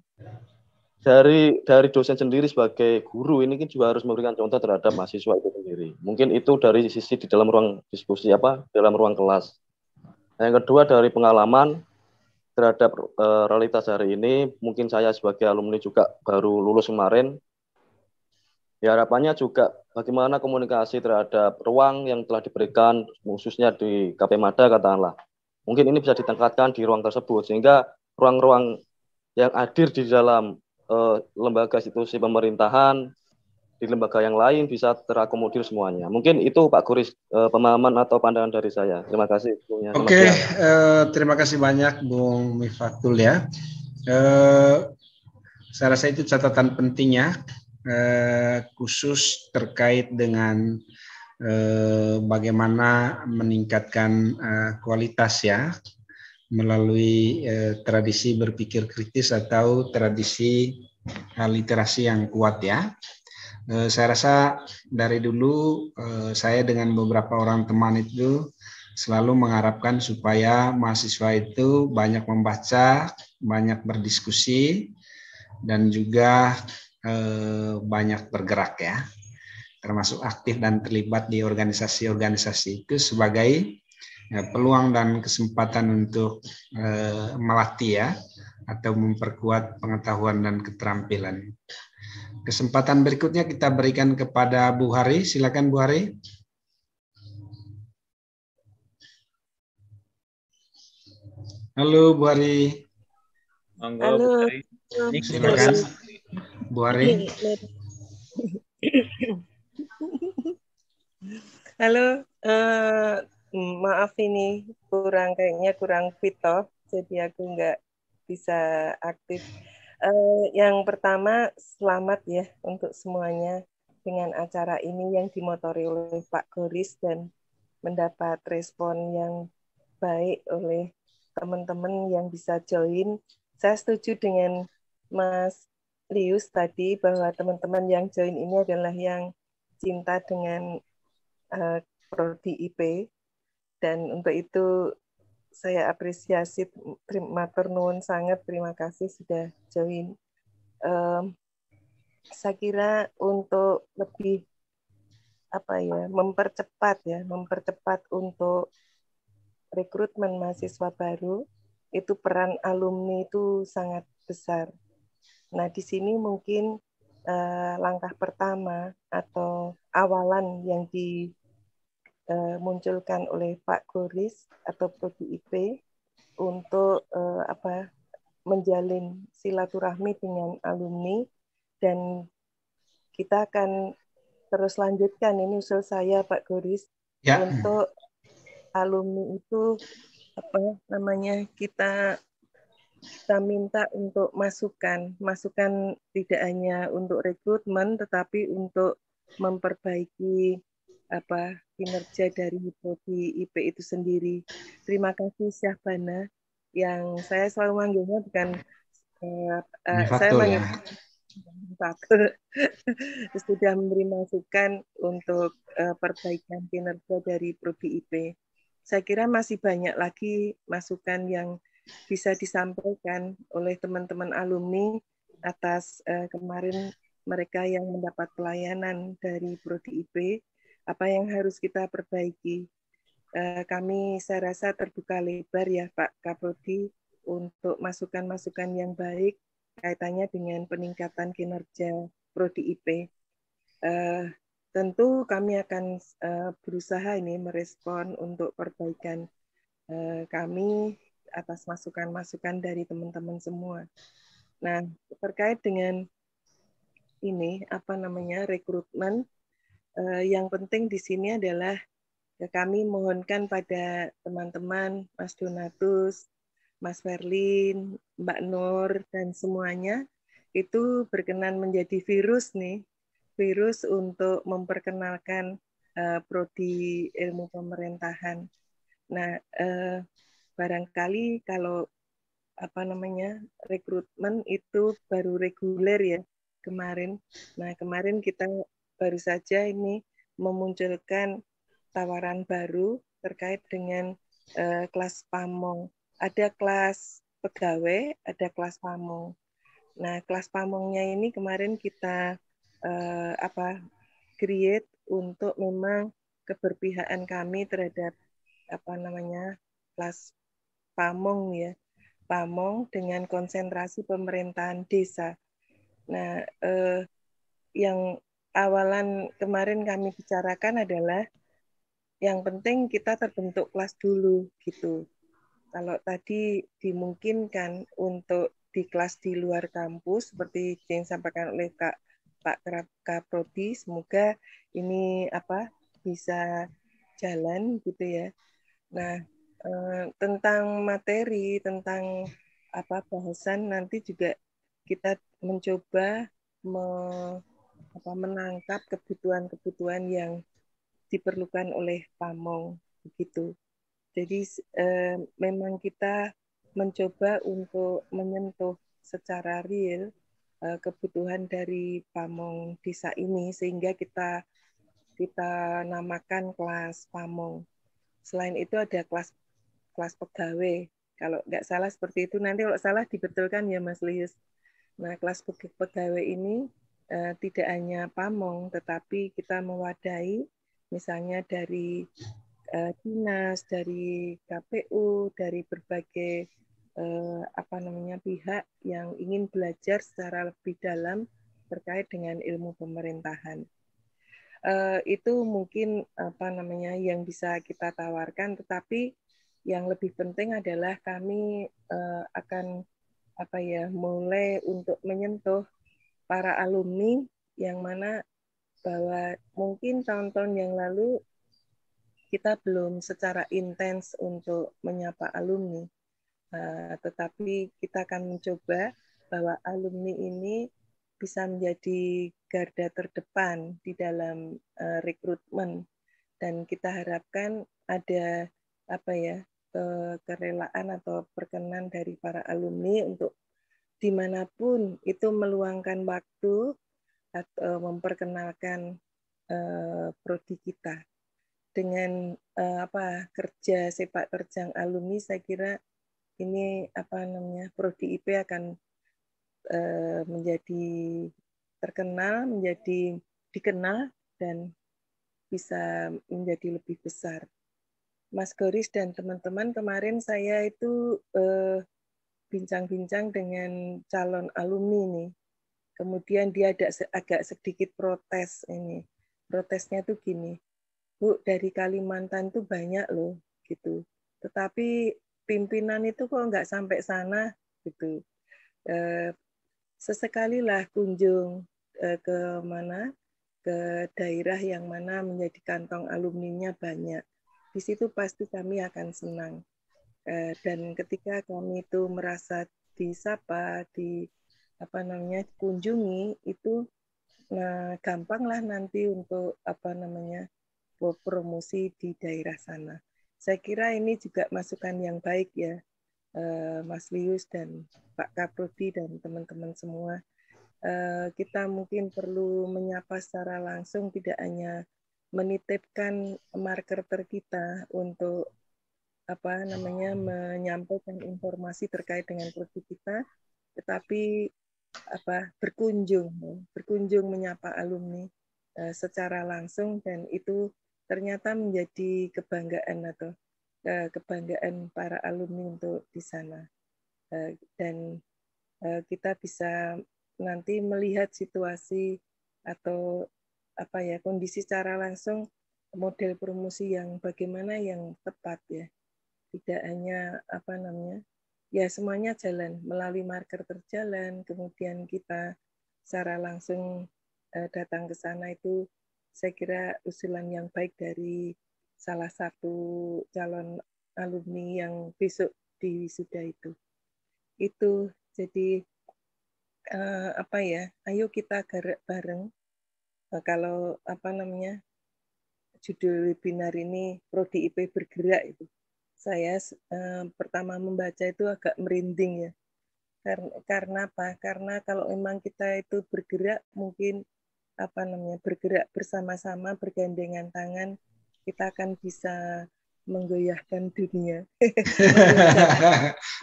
dari dosen sendiri sebagai guru ini juga harus memberikan contoh terhadap mahasiswa itu sendiri. Mungkin itu dari sisi di dalam ruang diskusi dalam ruang kelas. Nah, yang kedua dari pengalaman terhadap realitas hari ini, mungkin saya sebagai alumni juga baru lulus kemarin. Ya harapannya juga bagaimana komunikasi terhadap ruang yang telah diberikan khususnya di KP Mada katakanlah. Mungkin ini bisa ditingkatkan di ruang tersebut sehingga ruang-ruang yang hadir di dalam lembaga institusi pemerintahan, di lembaga yang lain bisa terakomodir semuanya. Mungkin itu Pak Goris pemahaman atau pandangan dari saya. Terima kasih. Oke, terima kasih banyak Bung Mifatul ya. Saya rasa itu catatan pentingnya. Khusus terkait dengan bagaimana meningkatkan kualitas ya melalui tradisi berpikir kritis atau tradisi literasi yang kuat ya. Saya rasa dari dulu saya dengan beberapa orang teman itu selalu mengharapkan supaya mahasiswa itu banyak membaca, banyak berdiskusi, dan juga banyak bergerak ya, termasuk aktif dan terlibat di organisasi-organisasi itu sebagai peluang dan kesempatan untuk melatih ya atau memperkuat pengetahuan dan keterampilan. Kesempatan berikutnya kita berikan kepada Bu Hari. Silakan Bu Hari. Halo Bu Hari. Halo. Silakan Bu Hari. Halo, maaf ini kayaknya kurang fit toh, jadi aku nggak bisa aktif. Yang pertama, selamat ya untuk semuanya dengan acara ini yang dimotori oleh Pak Goris dan mendapat respon yang baik oleh teman-teman yang bisa join. Saya setuju dengan Mas Lius tadi bahwa teman-teman yang join ini adalah yang cinta dengan prodi IP, dan untuk itu saya apresiasi, matur nuwun sangat, terima kasih sudah join. Saya kira untuk lebih mempercepat untuk rekrutmen mahasiswa baru, itu peran alumni itu sangat besar. Nah, di sini mungkin langkah pertama atau awalan yang dimunculkan oleh Pak Goris atau Prodi IP untuk menjalin silaturahmi dengan alumni, dan kita akan terus lanjutkan, ini usul saya Pak Goris ya. Untuk alumni itu kita minta untuk masukan tidak hanya untuk rekrutmen tetapi untuk memperbaiki kinerja dari prodi IP itu sendiri. Terima kasih Syahbana, yang saya selalu manggilnya bukan saya manggil sudah memberi masukan untuk perbaikan kinerja dari prodi IP. Saya kira masih banyak lagi masukan yang bisa disampaikan oleh teman-teman alumni atas kemarin mereka yang mendapat pelayanan dari prodi IP, apa yang harus kita perbaiki. Kami saya rasa terbuka lebar ya Pak Kaprodi untuk masukan-masukan yang baik kaitannya dengan peningkatan kinerja prodi IP. Tentu kami akan berusaha ini merespon untuk perbaikan kami atas masukan-masukan dari teman-teman semua. Nah, terkait dengan ini rekrutmen, yang penting di sini adalah kami mohonkan pada teman-teman Mas Donatus, Mas Ferlin, Mbak Nur dan semuanya itu berkenan menjadi virus Virus untuk memperkenalkan prodi ilmu pemerintahan. Nah, barangkali kalau rekrutmen itu baru reguler ya kemarin. Nah, kemarin kita baru saja ini memunculkan tawaran baru terkait dengan kelas pamong. Ada kelas pegawai, ada kelas pamong. Nah, kelas pamongnya ini kemarin kita create untuk memang keberpihakan kami terhadap kelas pamong ya. Pamong dengan konsentrasi pemerintahan desa. Nah, yang awalan kemarin kami bicarakan adalah yang penting kita terbentuk kelas dulu gitu. Kalau tadi dimungkinkan untuk di kelas di luar kampus seperti yang disampaikan oleh Pak Kaprodi, semoga ini bisa jalan gitu ya. Nah, tentang materi, tentang bahasan nanti juga kita mencoba menangkap kebutuhan-kebutuhan yang diperlukan oleh pamong begitu. Jadi memang kita mencoba untuk menyentuh secara real kebutuhan dari pamong desa ini sehingga kita namakan kelas pamong. Selain itu ada kelas pegawai. Kalau nggak salah seperti itu, nanti kalau salah dibetulkan ya Mas Lius. Nah, kelas pegawai ini tidak hanya pamong, tetapi kita mewadahi misalnya dari dinas, dari KPU, dari berbagai pihak yang ingin belajar secara lebih dalam terkait dengan ilmu pemerintahan. Itu mungkin yang bisa kita tawarkan, tetapi yang lebih penting adalah kami akan mulai untuk menyentuh para alumni yang mana bahwa mungkin tahun-tahun yang lalu kita belum secara intens untuk menyapa alumni, tetapi kita akan mencoba bahwa alumni ini bisa menjadi garda terdepan di dalam rekrutmen, dan kita harapkan ada kerelaan atau perkenan dari para alumni untuk dimanapun itu meluangkan waktu atau memperkenalkan prodi kita dengan kerja sepak terjang alumni. Saya kira ini prodi IP akan menjadi terkenal, menjadi dikenal dan bisa menjadi lebih besar. Mas Goris dan teman-teman, kemarin saya itu bincang-bincang dengan calon alumni nih. Kemudian dia agak sedikit protes ini. Protesnya tuh gini, Bu, dari Kalimantan tuh banyak loh gitu. Tetapi pimpinan itu kok nggak sampai sana gitu. Sesekalilah kunjung ke daerah yang mana menjadi kantong alumninya banyak. Di situ pasti kami akan senang. Dan ketika kami itu merasa disapa, dikunjungi, itu gampanglah nanti untuk promosi di daerah sana. Saya kira ini juga masukan yang baik ya, Mas Lius dan Pak Kaprodi dan teman-teman semua. Kita mungkin perlu menyapa secara langsung, tidak hanya menitipkan marketer kita untuk menyampaikan informasi terkait dengan prodi kita, tetapi berkunjung menyapa alumni secara langsung, dan itu ternyata menjadi kebanggaan para alumni untuk di sana. Dan kita bisa nanti melihat situasi atau kondisi secara langsung, model promosi yang bagaimana yang tepat ya. Tidak hanya ya semuanya jalan melalui marker terjalan, kemudian kita secara langsung datang ke sana. Itu saya kira usulan yang baik dari salah satu calon alumni yang besok di wisuda itu. Jadi ayo kita gerak bareng kalau apa namanya judul webinar ini Prodi IP bergerak itu, saya pertama membaca itu agak merinding ya. Karena apa? Karena kalau memang kita itu bergerak, mungkin apa namanya bergerak bersama-sama, bergandengan tangan, kita akan bisa menggoyahkan dunia.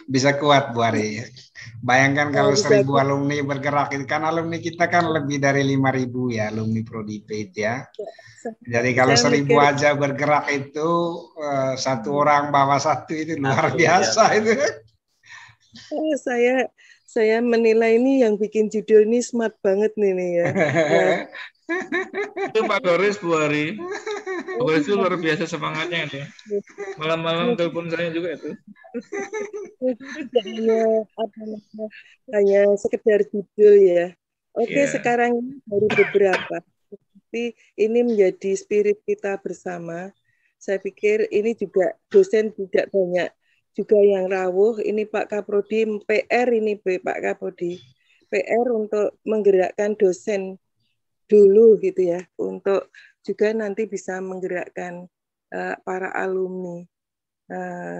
Bisa kuat Bu Ari. Bayangkan kalau 1.000 alumni bergerak, kan alumni kita kan lebih dari 5.000 ya alumni Prodi IP ya. Jadi kalau 1.000 aja bergerak itu satu orang bawa satu itu luar biasa itu. Saya menilai ini yang bikin judul ini smart banget nih ya. Itu Pak Goris Bu Ari. Pak Goris itu luar biasa semangatnya itu. Malam-malam telepon saya juga itu. Hanya sekedar judul ya. Oke, sekarang baru beberapa. Tapi ini menjadi spirit kita bersama. Saya pikir ini juga dosen tidak banyak juga yang rawuh. Ini Pak Kaprodi, PR ini Pak Kaprodi. PR untuk menggerakkan dosen dulu gitu ya, untuk juga nanti bisa menggerakkan para alumni.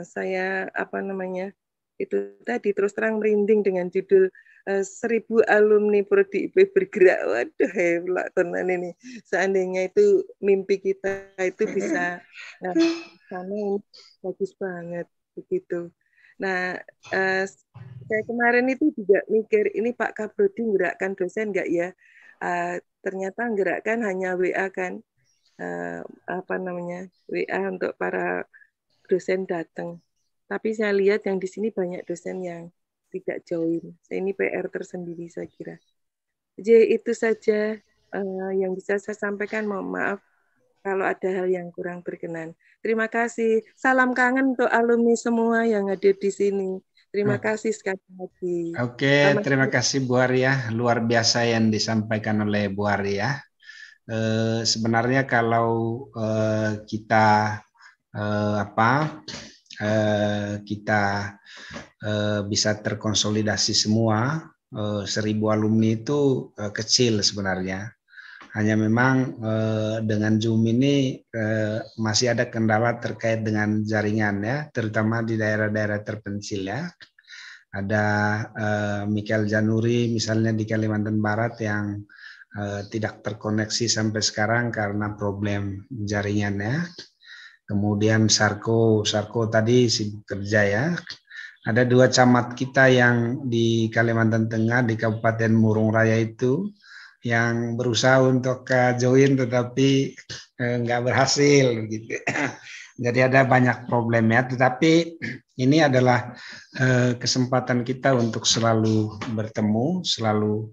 Saya apa namanya itu tadi terus terang merinding dengan judul 1.000 alumni Prodi IP bergerak. Waduh, hebat tenan ini. Seandainya itu mimpi kita itu bisa sana bagus banget begitu. Nah, saya kemarin itu juga mikir ini Pak Kaprodi menggerakkan dosen enggak ya? Ternyata menggerakkan hanya WA kan, apa namanya WA untuk para dosen datang. Tapi saya lihat yang di sini banyak dosen yang tidak join. Ini PR tersendiri saya kira. Jadi itu saja yang bisa saya sampaikan. Mohon maaf kalau ada hal yang kurang berkenan. Terima kasih. Salam kangen untuk alumni semua yang hadir di sini. Terima kasih sekali lagi. Oke, terima kasih Bu Ari ya. Luar biasa yang disampaikan oleh Bu Ari ya. Sebenarnya kalau kita kita bisa terkonsolidasi semua, 1.000 alumni itu kecil sebenarnya. Hanya memang dengan Zoom ini masih ada kendala terkait dengan jaringan ya, terutama di daerah-daerah terpencil ya. Ada Michael Januri misalnya di Kalimantan Barat yang tidak terkoneksi sampai sekarang karena problem jaringan ya. Kemudian Sarko tadi sibuk kerja ya. Ada 2 camat kita yang di Kalimantan Tengah di Kabupaten Murung Raya itu yang berusaha untuk join tetapi nggak berhasil gitu. Jadi ada banyak problem ya, tetapi ini adalah kesempatan kita untuk selalu bertemu, selalu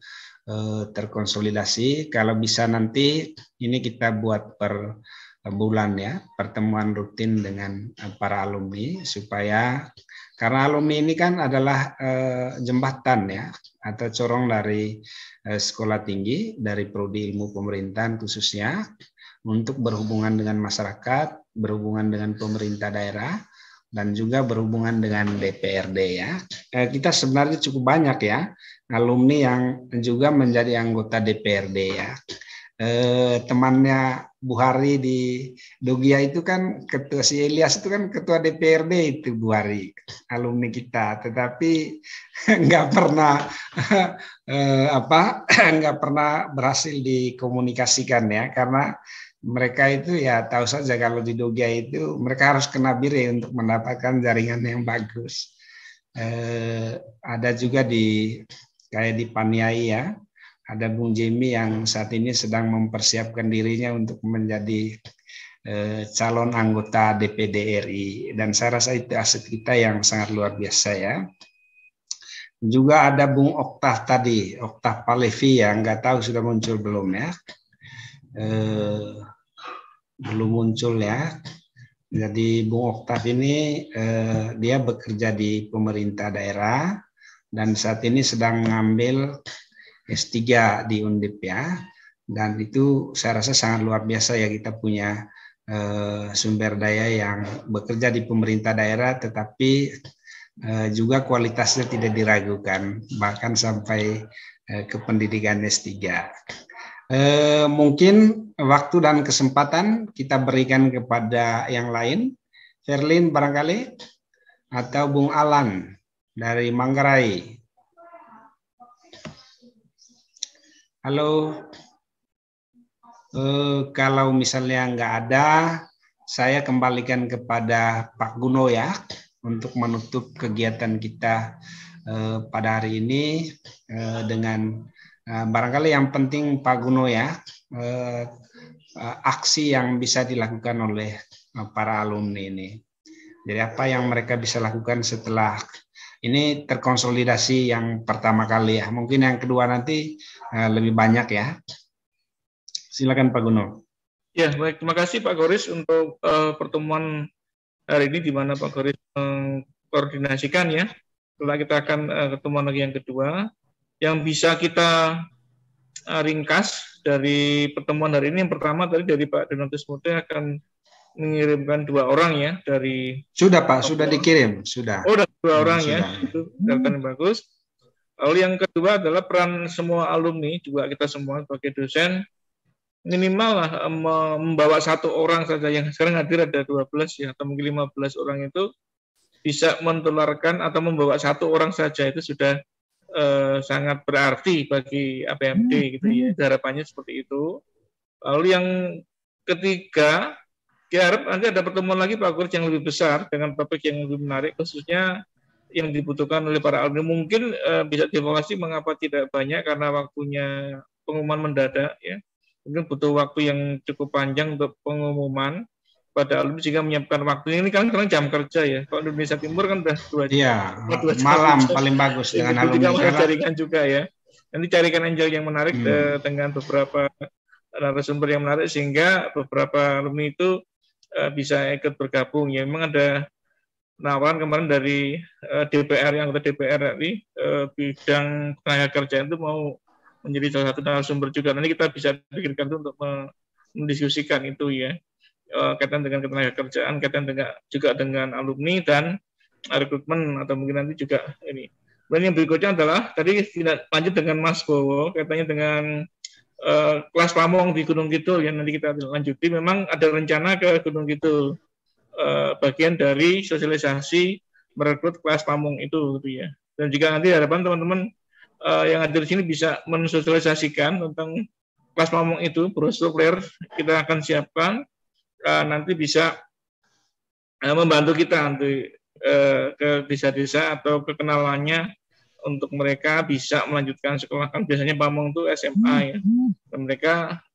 terkonsolidasi. Kalau bisa nanti ini kita buat per bulan ya, pertemuan rutin dengan para alumni supaya karena alumni ini kan adalah jembatan ya atau corong dari sekolah tinggi, dari prodi ilmu pemerintahan khususnya untuk berhubungan dengan masyarakat, berhubungan dengan pemerintah daerah, dan juga berhubungan dengan DPRD ya. Kita sebenarnya cukup banyak ya alumni yang juga menjadi anggota DPRD ya. Temannya Bu Hari di Dogia itu kan ketua, si Elias itu kan ketua DPRD itu Bu Hari, alumni kita, tetapi nggak pernah nggak pernah berhasil dikomunikasikan ya, karena mereka itu ya tahu saja kalau di Dogia itu mereka harus kena bire untuk mendapatkan jaringan yang bagus. Ada juga kayak di Paniai ya. Ada Bung Jemi yang saat ini sedang mempersiapkan dirinya untuk menjadi calon anggota DPD RI. Dan saya rasa itu aset kita yang sangat luar biasa ya. Juga ada Bung Oktah tadi, Oktah Palevi yang nggak tahu sudah muncul belum ya. Belum muncul ya. Jadi Bung Oktah ini dia bekerja di pemerintah daerah dan saat ini sedang mengambil S3 di Undip ya, dan itu saya rasa sangat luar biasa ya, kita punya sumber daya yang bekerja di pemerintah daerah tetapi juga kualitasnya tidak diragukan bahkan sampai ke pendidikan S3. Mungkin waktu dan kesempatan kita berikan kepada yang lain. Verlin barangkali, atau Bung Alan dari Manggarai. Halo. Kalau misalnya nggak ada, saya kembalikan kepada Pak Guno ya, untuk menutup kegiatan kita pada hari ini dengan barangkali yang penting Pak Guno ya, aksi yang bisa dilakukan oleh para alumni ini. Jadi apa yang mereka bisa lakukan setelah ini terkonsolidasi yang pertama kali ya. Mungkin yang kedua nanti lebih banyak ya. Silakan Pak Guno. Ya, baik. Terima kasih Pak Goris untuk pertemuan hari ini di mana Pak Goris mengkoordinasikan ya. Setelah kita akan ketemu lagi yang kedua. Yang bisa kita ringkas dari pertemuan hari ini, yang pertama tadi dari Pak Donatus Mute akan mengirimkan 2 orang ya dari. Sudah Pak, sudah dikirim, sudah. Oh, sudah 2 orang sudah. Ya, itu data yang bagus. Lalu yang kedua adalah peran semua alumni, juga kita semua sebagai dosen, minimal lah membawa 1 orang saja, yang sekarang hadir ada 12 ya, atau mungkin 15 orang itu bisa menularkan atau membawa 1 orang saja, itu sudah sangat berarti bagi APMD gitu ya, harapannya seperti itu. Lalu yang ketiga, kita harap nanti ada pertemuan lagi Pak Guru yang lebih besar dengan topik yang lebih menarik, khususnya yang dibutuhkan oleh para alumni. Mungkin bisa dievaluasi mengapa tidak banyak, karena waktunya pengumuman mendadak ya. Mungkin butuh waktu yang cukup panjang untuk pengumuman pada alumni sehingga menyiapkan waktu. Ini kan sekarang jam kerja ya. Kalau Indonesia Timur kan udah 2 jam. Iya, malam paling bagus dengan alumni. Juga jaringan juga ya. Nanti carikan angel yang menarik dengan beberapa narasumber yang menarik sehingga beberapa alumni itu bisa ikut bergabung. Ya, memang ada penawaran kemarin dari DPR, yang anggota DPR RI bidang tenaga kerja itu mau menjadi salah satu narasumber juga. Nanti kita bisa pikirkan itu untuk mendiskusikan itu ya, kaitan dengan ketenaga kerjaan, kaitan juga dengan alumni dan rekrutmen, atau mungkin nanti juga ini. Dan yang berikutnya adalah tadi tidak lanjut dengan Mas Bowo, kaitannya dengan kelas pamong di Gunung Kidul yang nanti kita lanjuti. Memang ada rencana ke Gunung Kidul, bagian dari sosialisasi merekrut kelas pamong itu gitu ya. Dan juga nanti harapan teman-teman yang hadir di sini bisa mensosialisasikan tentang kelas pamong itu, brosur flyer kita akan siapkan, nanti bisa membantu kita untuk ke desa-desa atau kekenalannya untuk mereka bisa melanjutkan sekolah. Kan biasanya pamong itu SMA ya, dan mereka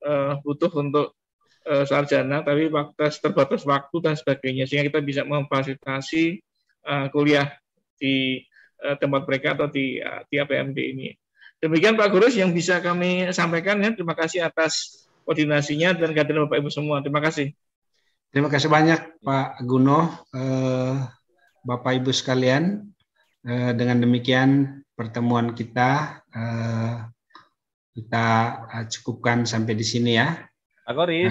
butuh untuk sarjana tapi terbatas waktu dan sebagainya, sehingga kita bisa memfasilitasi kuliah di tempat mereka atau di APMD ini. Demikian Pak Gurus yang bisa kami sampaikan ya. Terima kasih atas koordinasinya dan kehadiran Bapak Ibu semua. Terima kasih. Terima kasih banyak Pak Guno, Bapak Ibu sekalian. Dengan demikian pertemuan kita cukupkan sampai di sini ya. Pak Goris.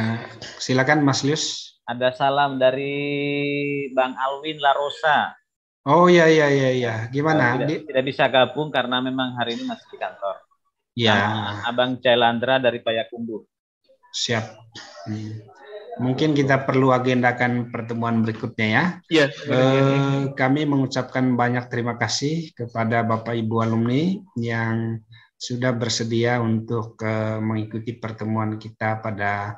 Silakan Mas Lius. Ada salam dari Bang Alwin Larosa. Oh iya. Gimana? Tidak bisa gabung karena memang hari ini masih di kantor. Ya. Abang Cailandra dari Payakumbuh. Siap. Mungkin kita perlu agendakan pertemuan berikutnya ya. Iya. Kami mengucapkan banyak terima kasih kepada Bapak Ibu alumni yang sudah bersedia untuk mengikuti pertemuan kita pada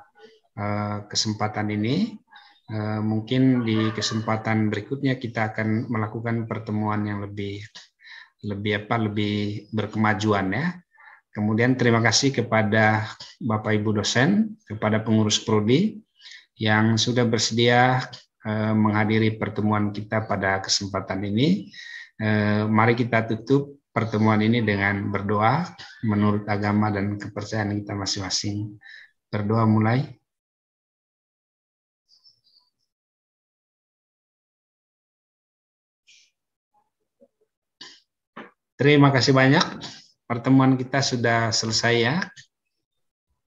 kesempatan ini. Mungkin di kesempatan berikutnya kita akan melakukan pertemuan yang lebih berkemajuan ya. Kemudian terima kasih kepada Bapak Ibu dosen, kepada pengurus prodi yang sudah bersedia menghadiri pertemuan kita pada kesempatan ini. Mari kita tutup pertemuan ini dengan berdoa menurut agama dan kepercayaan kita masing-masing. Berdoa mulai. Terima kasih banyak. Pertemuan kita sudah selesai ya.